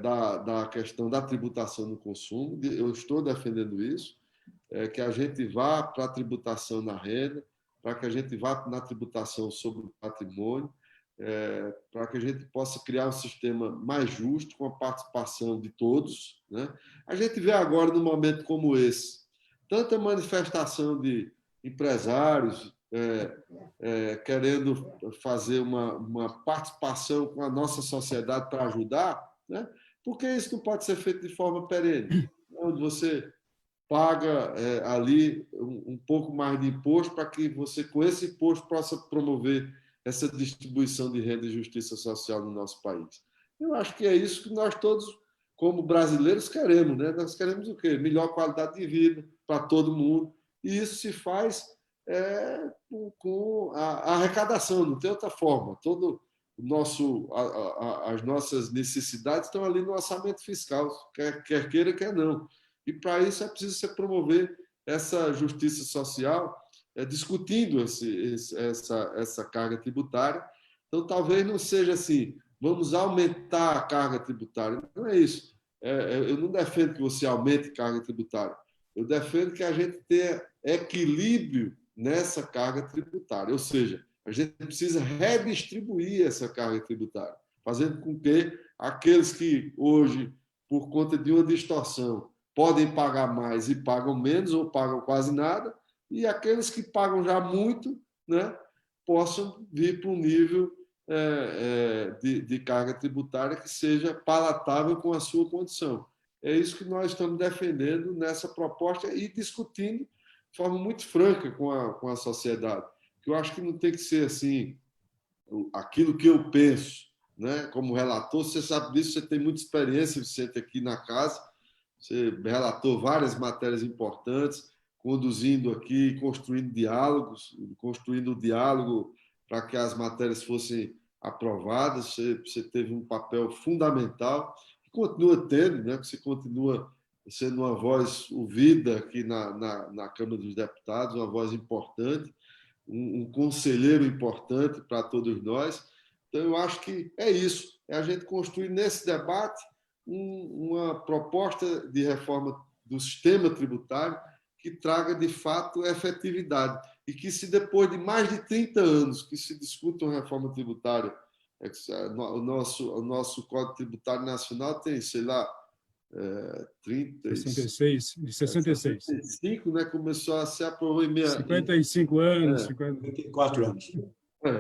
da questão da tributação no consumo. Eu estou defendendo isso, que a gente vá para a tributação na renda, para que a gente vá na tributação sobre o patrimônio, para que a gente possa criar um sistema mais justo, com a participação de todos, né? A gente vê agora, num momento como esse, tanta manifestação de empresários querendo fazer uma participação com a nossa sociedade para ajudar, né? Porque isso não pode ser feito de forma perene, onde você paga ali um pouco mais de imposto para que você, com esse imposto, possa promover essa distribuição de renda e justiça social no nosso país. Eu acho que é isso que nós todos, como brasileiros, queremos, né? Nós queremos o quê? Melhor qualidade de vida para todo mundo. E isso se faz com a arrecadação, não tem outra forma. As nossas necessidades estão ali no orçamento fiscal, quer queira, quer não. E, para isso, é preciso se promover essa justiça social, discutindo essa carga tributária. Então, talvez não seja assim, vamos aumentar a carga tributária. Não é isso. Eu não defendo que você aumente a carga tributária. Eu defendo que a gente tenha equilíbrio nessa carga tributária. Ou seja, a gente precisa redistribuir essa carga tributária, fazendo com que aqueles que hoje, por conta de uma distorção, podem pagar mais e pagam menos ou pagam quase nada, e aqueles que pagam já muito, né, possam vir para um nível de carga tributária que seja palatável com a sua condição. É isso que nós estamos defendendo nessa proposta e discutindo de forma muito franca com a sociedade. Eu acho que não tem que ser assim, aquilo que eu penso, né? Como relator, você sabe disso, você tem muita experiência, Vicente, aqui na casa. Você relatou várias matérias importantes, conduzindo aqui, construindo o diálogo para que as matérias fossem aprovadas. Você teve um papel fundamental, que continua tendo, né? Você continua sendo uma voz ouvida aqui na Câmara dos Deputados, uma voz importante, um conselheiro importante para todos nós. Então, eu acho que é isso, é a gente construir nesse debate uma proposta de reforma do sistema tributário que traga, de fato, efetividade. E que, se depois de mais de 30 anos que se discute uma reforma tributária, o nosso Código Tributário Nacional tem, sei lá, 66, de 66. 65, né, começou a se aprovar em 55 anos. 54 anos.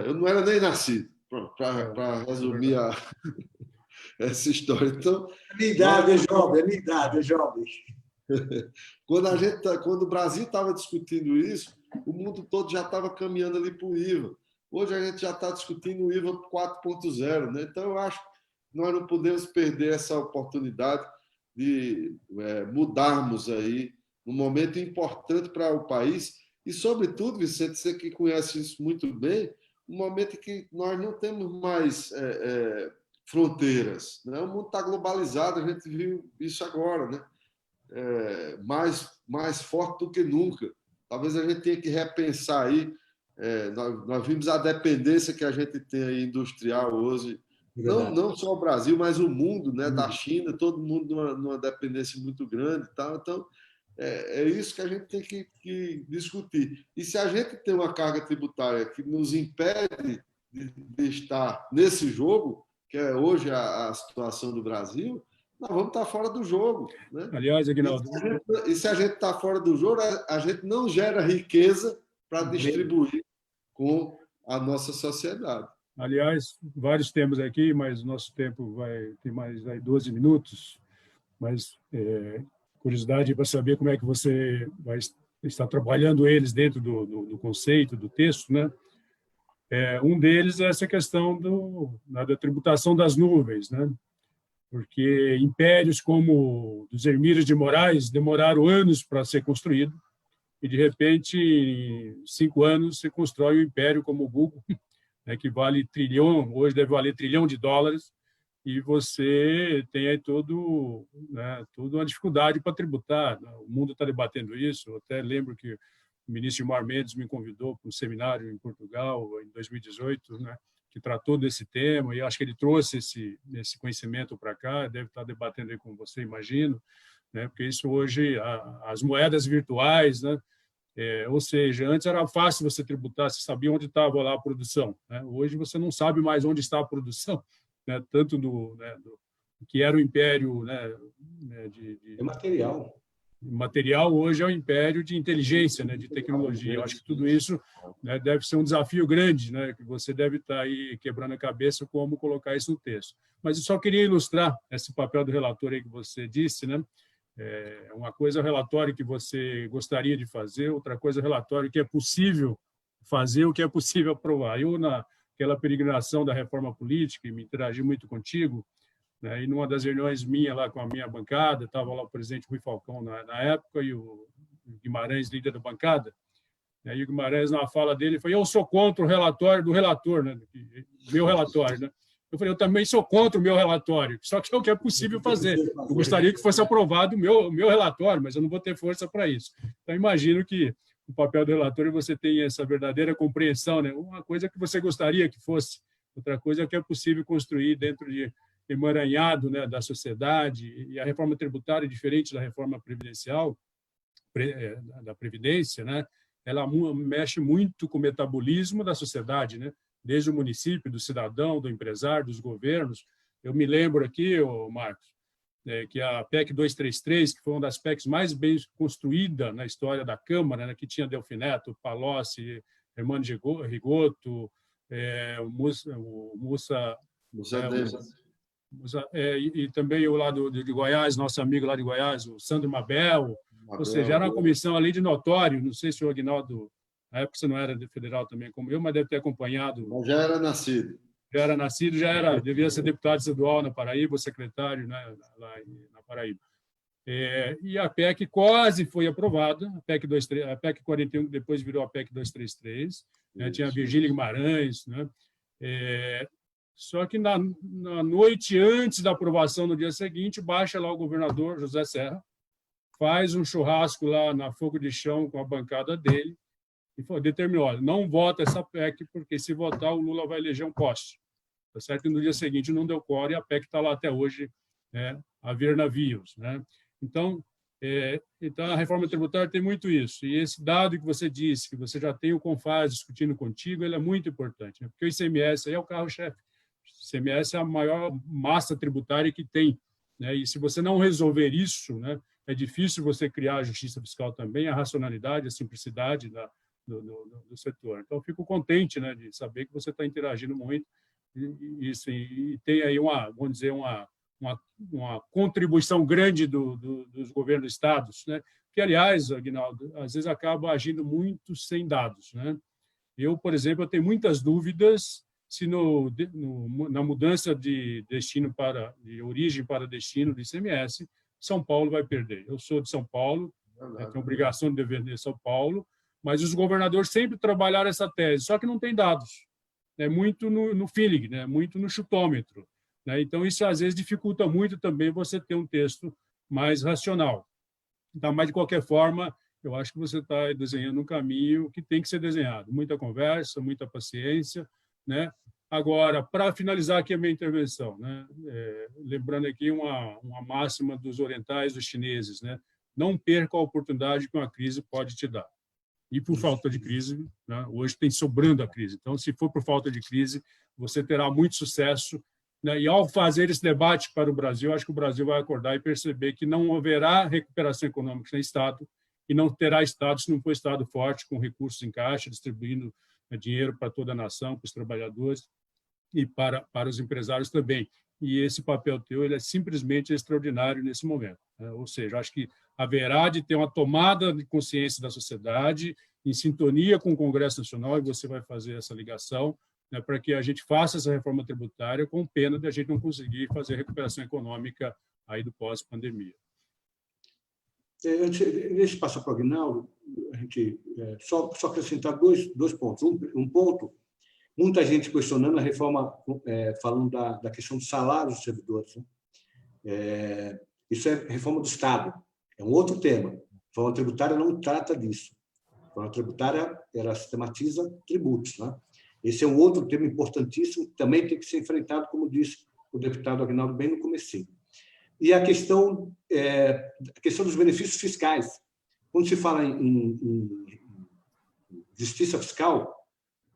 Eu não era nem nascido, para resumir essa história. Então, a minha idade é jovem, a minha idade é jovem. Quando o Brasil estava discutindo isso, o mundo todo já estava caminhando ali para o IVA. Hoje a gente já está discutindo o IVA 4.0, né? Então, eu acho que nós não podemos perder essa oportunidade de mudarmos aí num momento importante para o país e, sobretudo, Vicente, você que conhece isso muito bem, um momento em que nós não temos mais fronteiras, né? O mundo está globalizado, a gente viu isso agora, né? Mais forte do que nunca. Talvez a gente tenha que repensar aí. Nós vimos a dependência que a gente tem aí industrial hoje, não só o Brasil, mas o mundo, né? Da China, todo mundo numa dependência muito grande e tal. Então, é isso que a gente tem que discutir. E se a gente tem uma carga tributária que nos impede de estar nesse jogo, que é hoje a situação do Brasil, nós vamos estar fora do jogo, né? Aliás, Aguinaldo... E se a gente está fora do jogo, a gente não gera riqueza para distribuir com a nossa sociedade. Aliás, vários temas aqui, mas o nosso tempo vai ter mais 12 minutos. Mas curiosidade para saber como é que você vai estar trabalhando eles dentro do conceito, do texto, né? Um deles é essa questão da tributação das nuvens, né? Porque impérios como dos Hermírios de Moraes demoraram anos para ser construído e, de repente, em 5 anos, você constrói um império como o Google, né, que vale trilhão, hoje deve valer $1 trilhão, e você tem aí toda uma dificuldade para tributar. O mundo está debatendo isso. Eu até lembro que o ministro Gilmar Mendes me convidou para um seminário em Portugal, em 2018, né, que tratou desse tema, e acho que ele trouxe esse conhecimento para cá, deve estar debatendo aí com você, imagino, né, porque isso hoje, as moedas virtuais, né, ou seja, antes era fácil você tributar, você sabia onde estava lá a produção, né? Hoje você não sabe mais onde está a produção, né? Tanto do que era o império, né, é material. Material, hoje é o império de inteligência, né, de tecnologia. Eu acho que tudo isso, né, deve ser um desafio grande, né, que você deve estar aí quebrando a cabeça como colocar isso no texto. Mas eu só queria ilustrar esse papel do relator aí que você disse, né? Uma coisa é o relatório que você gostaria de fazer, outra coisa é o relatório que é possível fazer, o que é possível aprovar. Eu, naquela peregrinação da reforma política, me interagi muito contigo, né, e numa das reuniões minha lá com a minha bancada, estava lá o presidente Rui Falcão na época e o Guimarães, líder da bancada, né, e o Guimarães, na fala dele, foi: eu sou contra o relatório do relator, né, meu relatório, né? Eu falei: eu também sou contra o meu relatório, só que é o que é possível fazer. Eu gostaria que fosse aprovado o meu relatório, mas eu não vou ter força para isso. Então, imagino que o papel do relator é você ter essa verdadeira compreensão, né? Uma coisa que você gostaria que fosse, outra coisa é o que é possível construir dentro de emaranhado, né, da sociedade. E a reforma tributária, diferente da reforma previdencial, da Previdência, né, ela mexe muito com o metabolismo da sociedade, né? Desde o município, do cidadão, do empresário, dos governos. Eu me lembro aqui, Marcos, que a PEC 233, que foi uma das PECs mais bem construída na história da Câmara, né, que tinha Delfim Neto, Palocci, Hermano Rigoto, o Mussa e também o lá de Goiás, nosso amigo lá de Goiás, o Sandro Mabel. Ou seja, era uma comissão ali de notório. Não sei se o Aguinaldo, na época você não era federal também como eu, mas deve ter acompanhado. Mas já era nascido. Devia ser deputado estadual na Paraíba, secretário, né, lá na Paraíba. E a PEC quase foi aprovada, a PEC 41, que depois virou a PEC 233, né, tinha a Virgínia Guimarães, né? Só que na noite antes da aprovação, no dia seguinte, baixa lá o governador José Serra, faz um churrasco lá na Fogo de Chão com a bancada dele e determinou: olha, não vota essa PEC, porque se votar o Lula vai eleger um poste. tá certo? E no dia seguinte não deu quórum e a PEC está lá até hoje, né, a ver navios, né? Então, a reforma tributária tem muito isso. E esse dado que você disse, que você já tem o CONFAS discutindo contigo, ele é muito importante, né? Porque o ICMS aí é o carro-chefe. O ICMS é a maior massa tributária que tem, né? E se você não resolver isso, né, é difícil você criar a justiça fiscal também, a racionalidade, a simplicidade do setor. Então, eu fico contente, né, de saber que você está interagindo muito e tem aí vamos dizer, uma contribuição grande dos governos dos estados, né? Que, aliás, Aguinaldo, às vezes acaba agindo muito sem dados, né? Eu, por exemplo, tenho muitas dúvidas se na mudança de destino de origem para destino do ICMS, São Paulo vai perder. Eu sou de São Paulo, tenho obrigação de defender São Paulo, mas os governadores sempre trabalharam essa tese, só que não tem dados. É muito no feeling, né? Muito no chutômetro, né? Então, isso às vezes dificulta muito também você ter um texto mais racional. Então, mas, de qualquer forma, eu acho que você está desenhando um caminho que tem que ser desenhado. Muita conversa, muita paciência, né? Agora, para finalizar aqui a minha intervenção, né? Lembrando aqui uma máxima dos orientais, dos chineses, né? Não perca a oportunidade que uma crise pode te dar. E por falta de crise, né? Hoje tem sobrando a crise. Então, se for por falta de crise, você terá muito sucesso, né? E ao fazer esse debate para o Brasil, acho que o Brasil vai acordar e perceber que não haverá recuperação econômica sem Estado e não terá Estado se não for Estado forte, com recursos em caixa, distribuindo dinheiro para toda a nação, para os trabalhadores e para os empresários também. E esse papel teu ele é simplesmente extraordinário nesse momento, né? Ou seja, acho que haverá de ter uma tomada de consciência da sociedade em sintonia com o Congresso Nacional, e você vai fazer essa ligação, né, para que a gente faça essa reforma tributária com pena de a gente não conseguir fazer a recuperação econômica aí do pós-pandemia. Deixa eu passar para o Aguinaldo, a gente só acrescentar dois pontos. Um ponto, muita gente questionando a reforma, falando da questão do salário dos servidores, né? Isso é reforma do Estado, é um outro tema. A reforma tributária não trata disso. A reforma tributária ela sistematiza tributos, né? Esse é um outro tema importantíssimo, que também tem que ser enfrentado, como disse o deputado Aguinaldo bem no comecinho. E a questão dos benefícios fiscais. Quando se fala em justiça fiscal,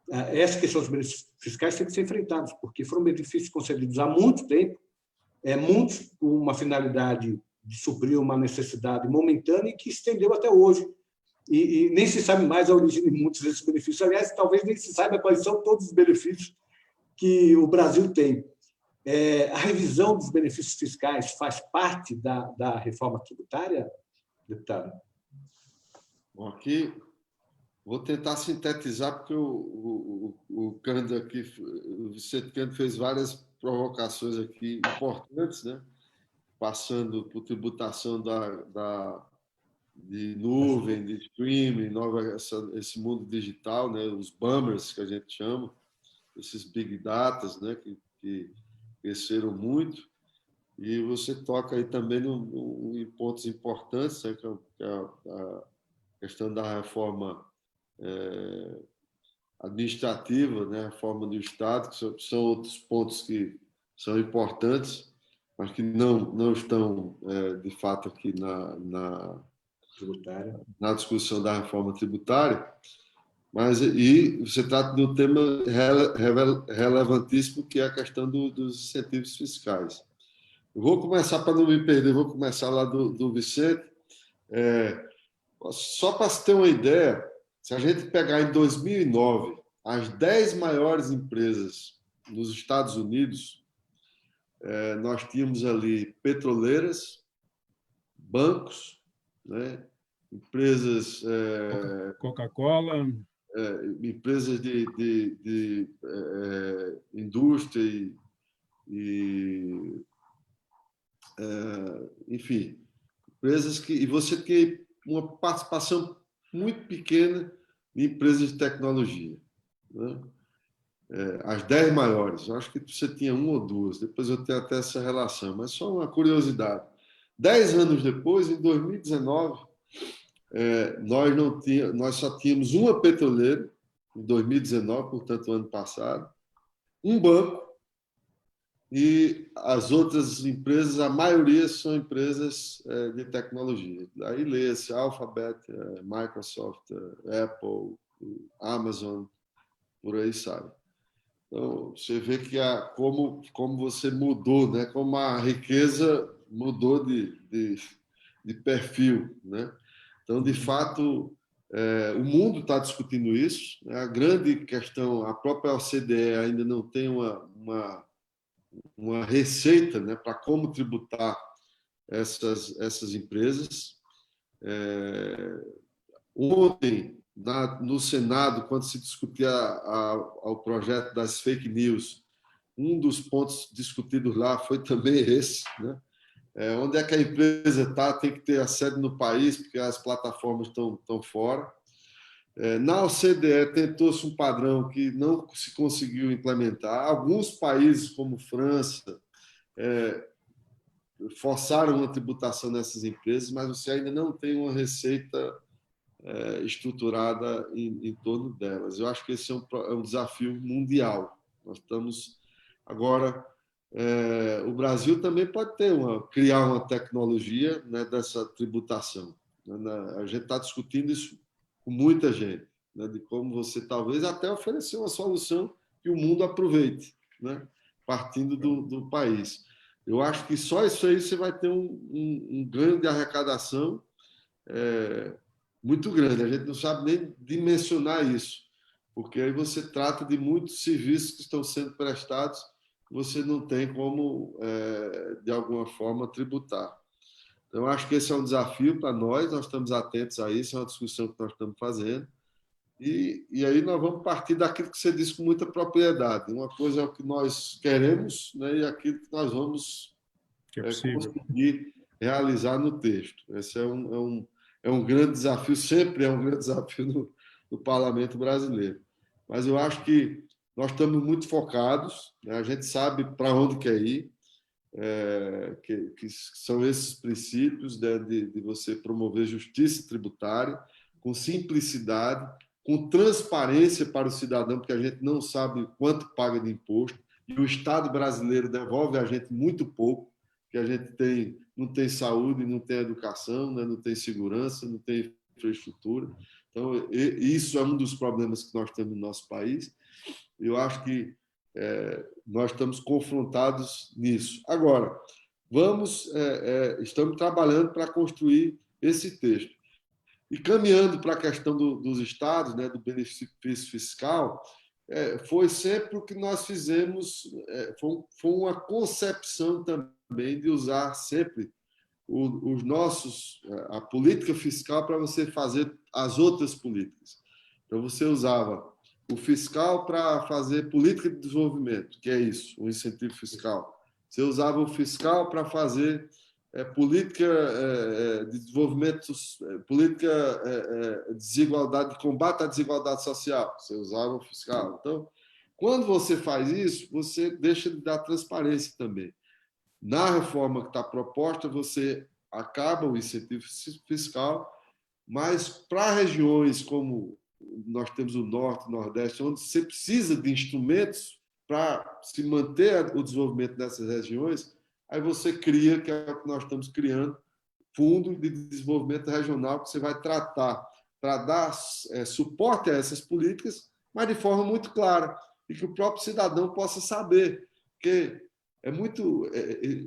essa questão dos benefícios fiscais tem que ser enfrentada, porque foram benefícios concedidos há muito tempo, muitos com uma finalidade de suprir uma necessidade momentânea e que estendeu até hoje. E nem se sabe mais a origem de muitos desses benefícios. Aliás, talvez nem se saiba quais são todos os benefícios que o Brasil tem. A revisão dos benefícios fiscais faz parte da reforma tributária, deputado? Bom, aqui vou tentar sintetizar, porque o Cândido aqui, o Vicente Cândido fez várias provocações aqui importantes, né? Passando por tributação de nuvem, de streaming, esse mundo digital, né? Os bummers, que a gente chama, esses big datas, né? Que cresceram muito. E você toca aí também em pontos importantes, né? Que é a questão da reforma administrativa, né? A reforma do Estado, que são outros pontos que são importantes, mas que não estão, de fato, aqui na discussão da reforma tributária. E você trata de um tema relevantíssimo, que é a questão dos incentivos fiscais. Eu vou começar, para não me perder, vou começar lá do Vicente. Só para se ter uma ideia, se a gente pegar em 2009 as 10 maiores empresas nos Estados Unidos, nós tínhamos ali petroleiras, bancos, né? Empresas... Coca-Cola... empresas de indústria enfim, empresas que... E você tem uma participação muito pequena em empresas de tecnologia, né? As 10 maiores, eu acho que você tinha uma ou duas, depois eu tenho até essa relação, mas só uma curiosidade. 10 anos depois, em 2019, nós só tínhamos uma petroleira, em 2019, portanto, o ano passado, um banco e as outras empresas, a maioria são empresas de tecnologia. Aí lê-se Alphabet, Microsoft, Apple, Amazon, por aí sai. Então, você vê que como você mudou, né? Como a riqueza mudou de perfil, né? Então, de fato, o mundo está discutindo isso, né? A grande questão, a própria OCDE ainda não tem uma receita, né, para como tributar essas empresas. Ontem, no Senado, quando se discutia o projeto das fake news, um dos pontos discutidos lá foi também esse, né? Onde é que a empresa está, tem que ter a sede no país, porque as plataformas estão fora. Na OCDE tentou-se um padrão que não se conseguiu implementar. Alguns países, como França, forçaram uma tributação nessas empresas, mas você ainda não tem uma receita estruturada em torno delas. Eu acho que esse é um desafio mundial. Nós estamos agora... o Brasil também pode criar uma tecnologia, né, dessa tributação. A gente está discutindo isso com muita gente, né, de como você talvez até oferecer uma solução que o mundo aproveite, né, partindo do país. Eu acho que só isso aí você vai ter um ganho de arrecadação muito grande. A gente não sabe nem dimensionar isso, porque aí você trata de muitos serviços que estão sendo prestados, você não tem como, de alguma forma, tributar. Então, eu acho que esse é um desafio para nós estamos atentos a isso, é uma discussão que nós estamos fazendo, e aí nós vamos partir daquilo que você disse com muita propriedade. Uma coisa é o que nós queremos, né, e aquilo que nós vamos conseguir realizar no texto. Esse é um grande desafio, sempre é um grande desafio no Parlamento brasileiro. Mas eu acho que nós estamos muito focados, né? A gente sabe para onde quer ir, que são esses princípios, né, de você promover justiça tributária, com simplicidade, com transparência para o cidadão, porque a gente não sabe quanto paga de imposto, e o Estado brasileiro devolve a gente muito pouco, que a gente não tem saúde, não tem educação, né, não tem segurança, não tem infraestrutura. Então, isso é um dos problemas que nós temos no nosso país. Eu acho que nós estamos confrontados nisso. Agora, estamos trabalhando para construir esse texto. E caminhando para a questão dos estados, né, do benefício fiscal, foi sempre o que nós fizemos, foi uma concepção também de usar sempre a política fiscal para você fazer as outras políticas. Então, você usava o fiscal para fazer política de desenvolvimento, que é isso, o incentivo fiscal. Você usava o fiscal para fazer política de desenvolvimento, política de desigualdade, de combate à desigualdade social. Você usava o fiscal. Então, quando você faz isso, você deixa de dar transparência também. Na reforma que está proposta, você acaba o incentivo fiscal, mas para regiões como nós temos o Norte, o Nordeste, onde você precisa de instrumentos para se manter o desenvolvimento dessas regiões, aí você cria, que é o que nós estamos criando, Fundo de Desenvolvimento Regional, que você vai tratar para dar suporte a essas políticas, mas de forma muito clara, e que o próprio cidadão possa saber, porque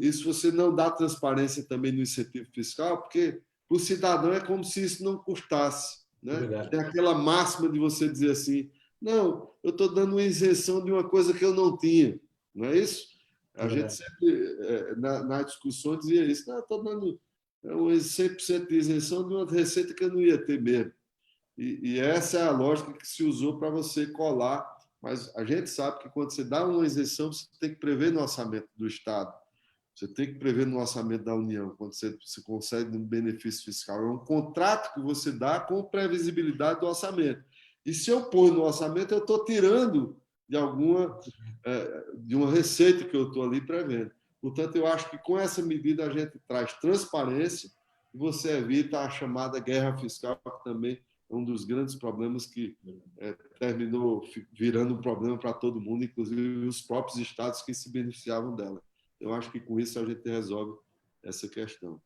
isso você não dá transparência também no incentivo fiscal, porque para o cidadão é como se isso não custasse. Né? Tem aquela máxima de você dizer assim, não, eu estou dando uma isenção de uma coisa que eu não tinha. Não é isso? A gente sempre, na discussão, dizia isso. Não, eu estou dando 100% de isenção de uma receita que eu não ia ter mesmo. E essa é a lógica que se usou para você colar. Mas a gente sabe que quando você dá uma isenção, você tem que prever no orçamento do Estado. Você tem que prever no orçamento da União, quando você concede um benefício fiscal. É um contrato que você dá com previsibilidade do orçamento. E se eu ponho no orçamento, eu estou tirando de uma receita que eu estou ali prevendo. Portanto, eu acho que com essa medida a gente traz transparência e você evita a chamada guerra fiscal, que também um dos grandes problemas que terminou virando um problema para todo mundo, inclusive os próprios estados que se beneficiavam dela. Eu acho que com isso a gente resolve essa questão.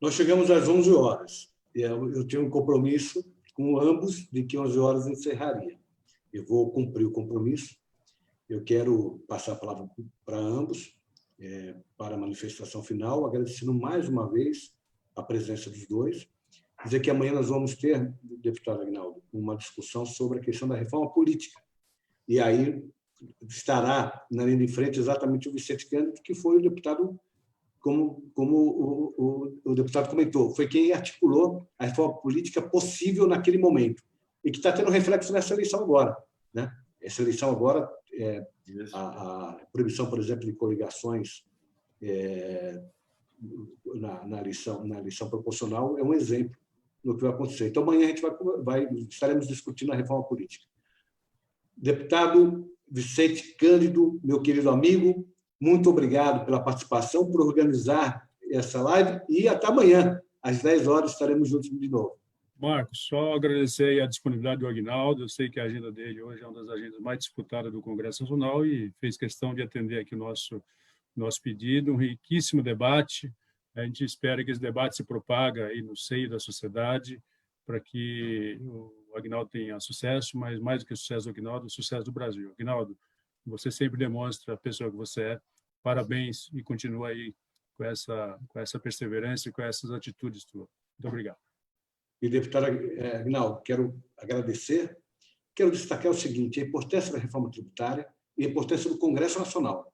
Nós chegamos às 11 horas. Eu tinha um compromisso com ambos de que 11 horas encerraria. Eu vou cumprir o compromisso. Eu quero passar a palavra para ambos, para a manifestação final, agradecendo mais uma vez a presença dos dois. Dizer que amanhã nós vamos ter, deputado Aguinaldo, uma discussão sobre a questão da reforma política. E aí estará na linha de frente exatamente o Vicente Cândido, que foi o deputado, como o deputado comentou, foi quem articulou a reforma política possível naquele momento e que está tendo reflexo nessa eleição agora, né? Essa eleição agora, a proibição, por exemplo, de coligações na eleição proporcional é um exemplo do que vai acontecer. Então, amanhã a gente estaremos discutindo a reforma política. Deputado Vicente Cândido, meu querido amigo, muito obrigado pela participação, por organizar essa live e até amanhã, às 10 horas, estaremos juntos de novo. Marcos, só agradecer a disponibilidade do Aguinaldo. Eu sei que a agenda dele hoje é uma das agendas mais disputadas do Congresso Nacional e fez questão de atender aqui o nosso pedido. Um riquíssimo debate. A gente espera que esse debate se propague aí no seio da sociedade para que o Aguinaldo tenha sucesso, mas mais do que o sucesso do Aguinaldo, o sucesso do Brasil. Aguinaldo, você sempre demonstra a pessoa que você é. Parabéns e continua aí com essa perseverança e com essas atitudes tuas. Muito obrigado. E, deputado Aguinaldo, quero agradecer. Quero destacar o seguinte, a importância da reforma tributária e a importância do Congresso Nacional.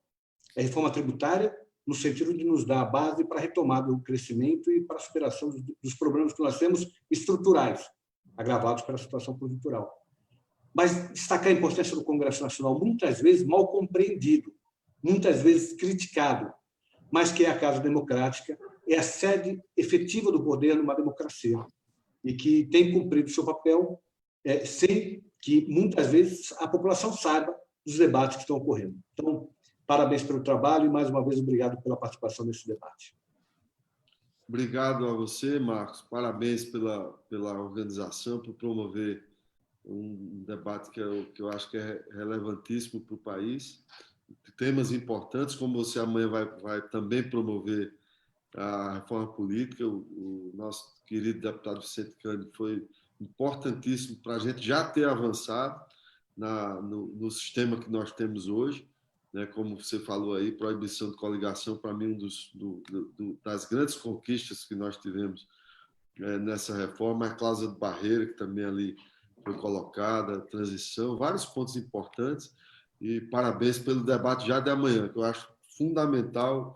A reforma tributária no sentido de nos dar a base para a retomada do crescimento e para a superação dos problemas que nós temos estruturais, agravados pela situação conjuntural. Mas destacar a importância do Congresso Nacional, muitas vezes mal compreendido, muitas vezes criticado, mas que é a Casa Democrática, é a sede efetiva do poder numa democracia e que tem cumprido seu papel sem que, muitas vezes, a população saiba dos debates que estão ocorrendo. Então, parabéns pelo trabalho e, mais uma vez, obrigado pela participação nesse debate. Obrigado a você, Marcos. Parabéns pela organização, por promover um debate que eu acho que é relevantíssimo para o país. Temas importantes, como você amanhã vai também promover a reforma política. O nosso querido deputado Vicente Cândido foi importantíssimo para a gente já ter avançado no sistema que nós temos hoje, né? Como você falou aí, proibição de coligação, para mim, das grandes conquistas que nós tivemos nessa reforma, a cláusula de barreira, que também ali foi colocada, a transição, vários pontos importantes, e parabéns pelo debate já de amanhã, que eu acho fundamental,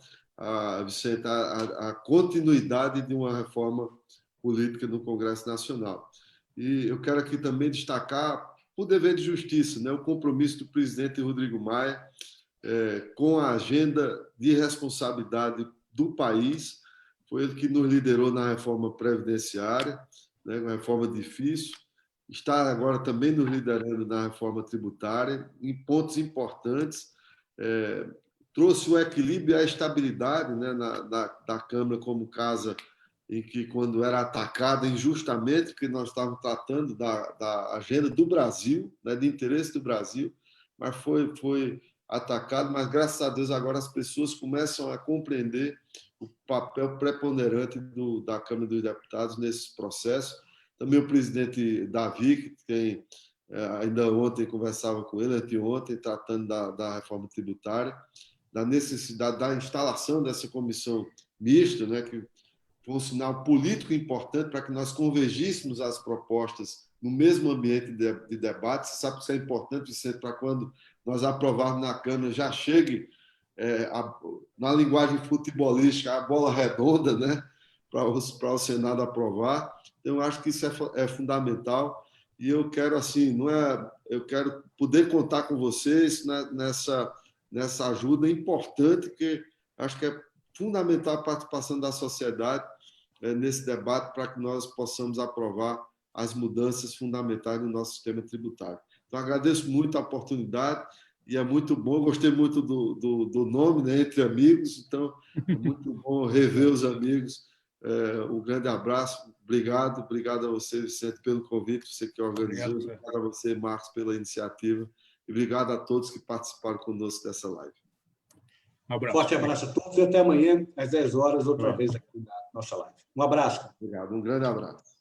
Vicente, a continuidade de uma reforma política no Congresso Nacional. E eu quero aqui também destacar o dever de justiça, né? O compromisso do presidente Rodrigo Maia com a agenda de responsabilidade do país. Foi ele que nos liderou na reforma previdenciária, né? Uma reforma difícil. Está agora também nos liderando na reforma tributária, em pontos importantes. Trouxe o equilíbrio e a estabilidade, né, da Câmara como casa em que, quando era atacada injustamente, porque nós estávamos tratando da agenda do Brasil, né, de interesse do Brasil, mas foi atacado, mas graças a Deus agora as pessoas começam a compreender o papel preponderante da Câmara dos Deputados nesse processo. Também o presidente Davi, que ainda ontem conversava com ele, anteontem, tratando da reforma tributária, da necessidade da instalação dessa comissão mista, né, que foi um sinal político importante para que nós convergíssemos as propostas no mesmo ambiente de debate. Você sabe que isso é importante, Vicente, para quando nós aprovarmos na Câmara, já chegue, na linguagem futebolística, a bola redonda, né, para o Senado aprovar. Então, eu acho que isso é fundamental e eu quero, assim, eu quero poder contar com vocês nessa ajuda importante, que acho que é fundamental a participação da sociedade nesse debate para que nós possamos aprovar as mudanças fundamentais no nosso sistema tributário. Então, agradeço muito a oportunidade e é muito bom, gostei muito do nome, né, Entre Amigos, então é muito bom rever os amigos Um grande abraço. Obrigado a você, Vicente, pelo convite, você que organizou. Obrigado a você, Marcos, pela iniciativa. E obrigado a todos que participaram conosco dessa live. Um abraço. Forte abraço a todos e até amanhã, às 10 horas, outra vez aqui na nossa live. Um abraço. Obrigado, um grande abraço.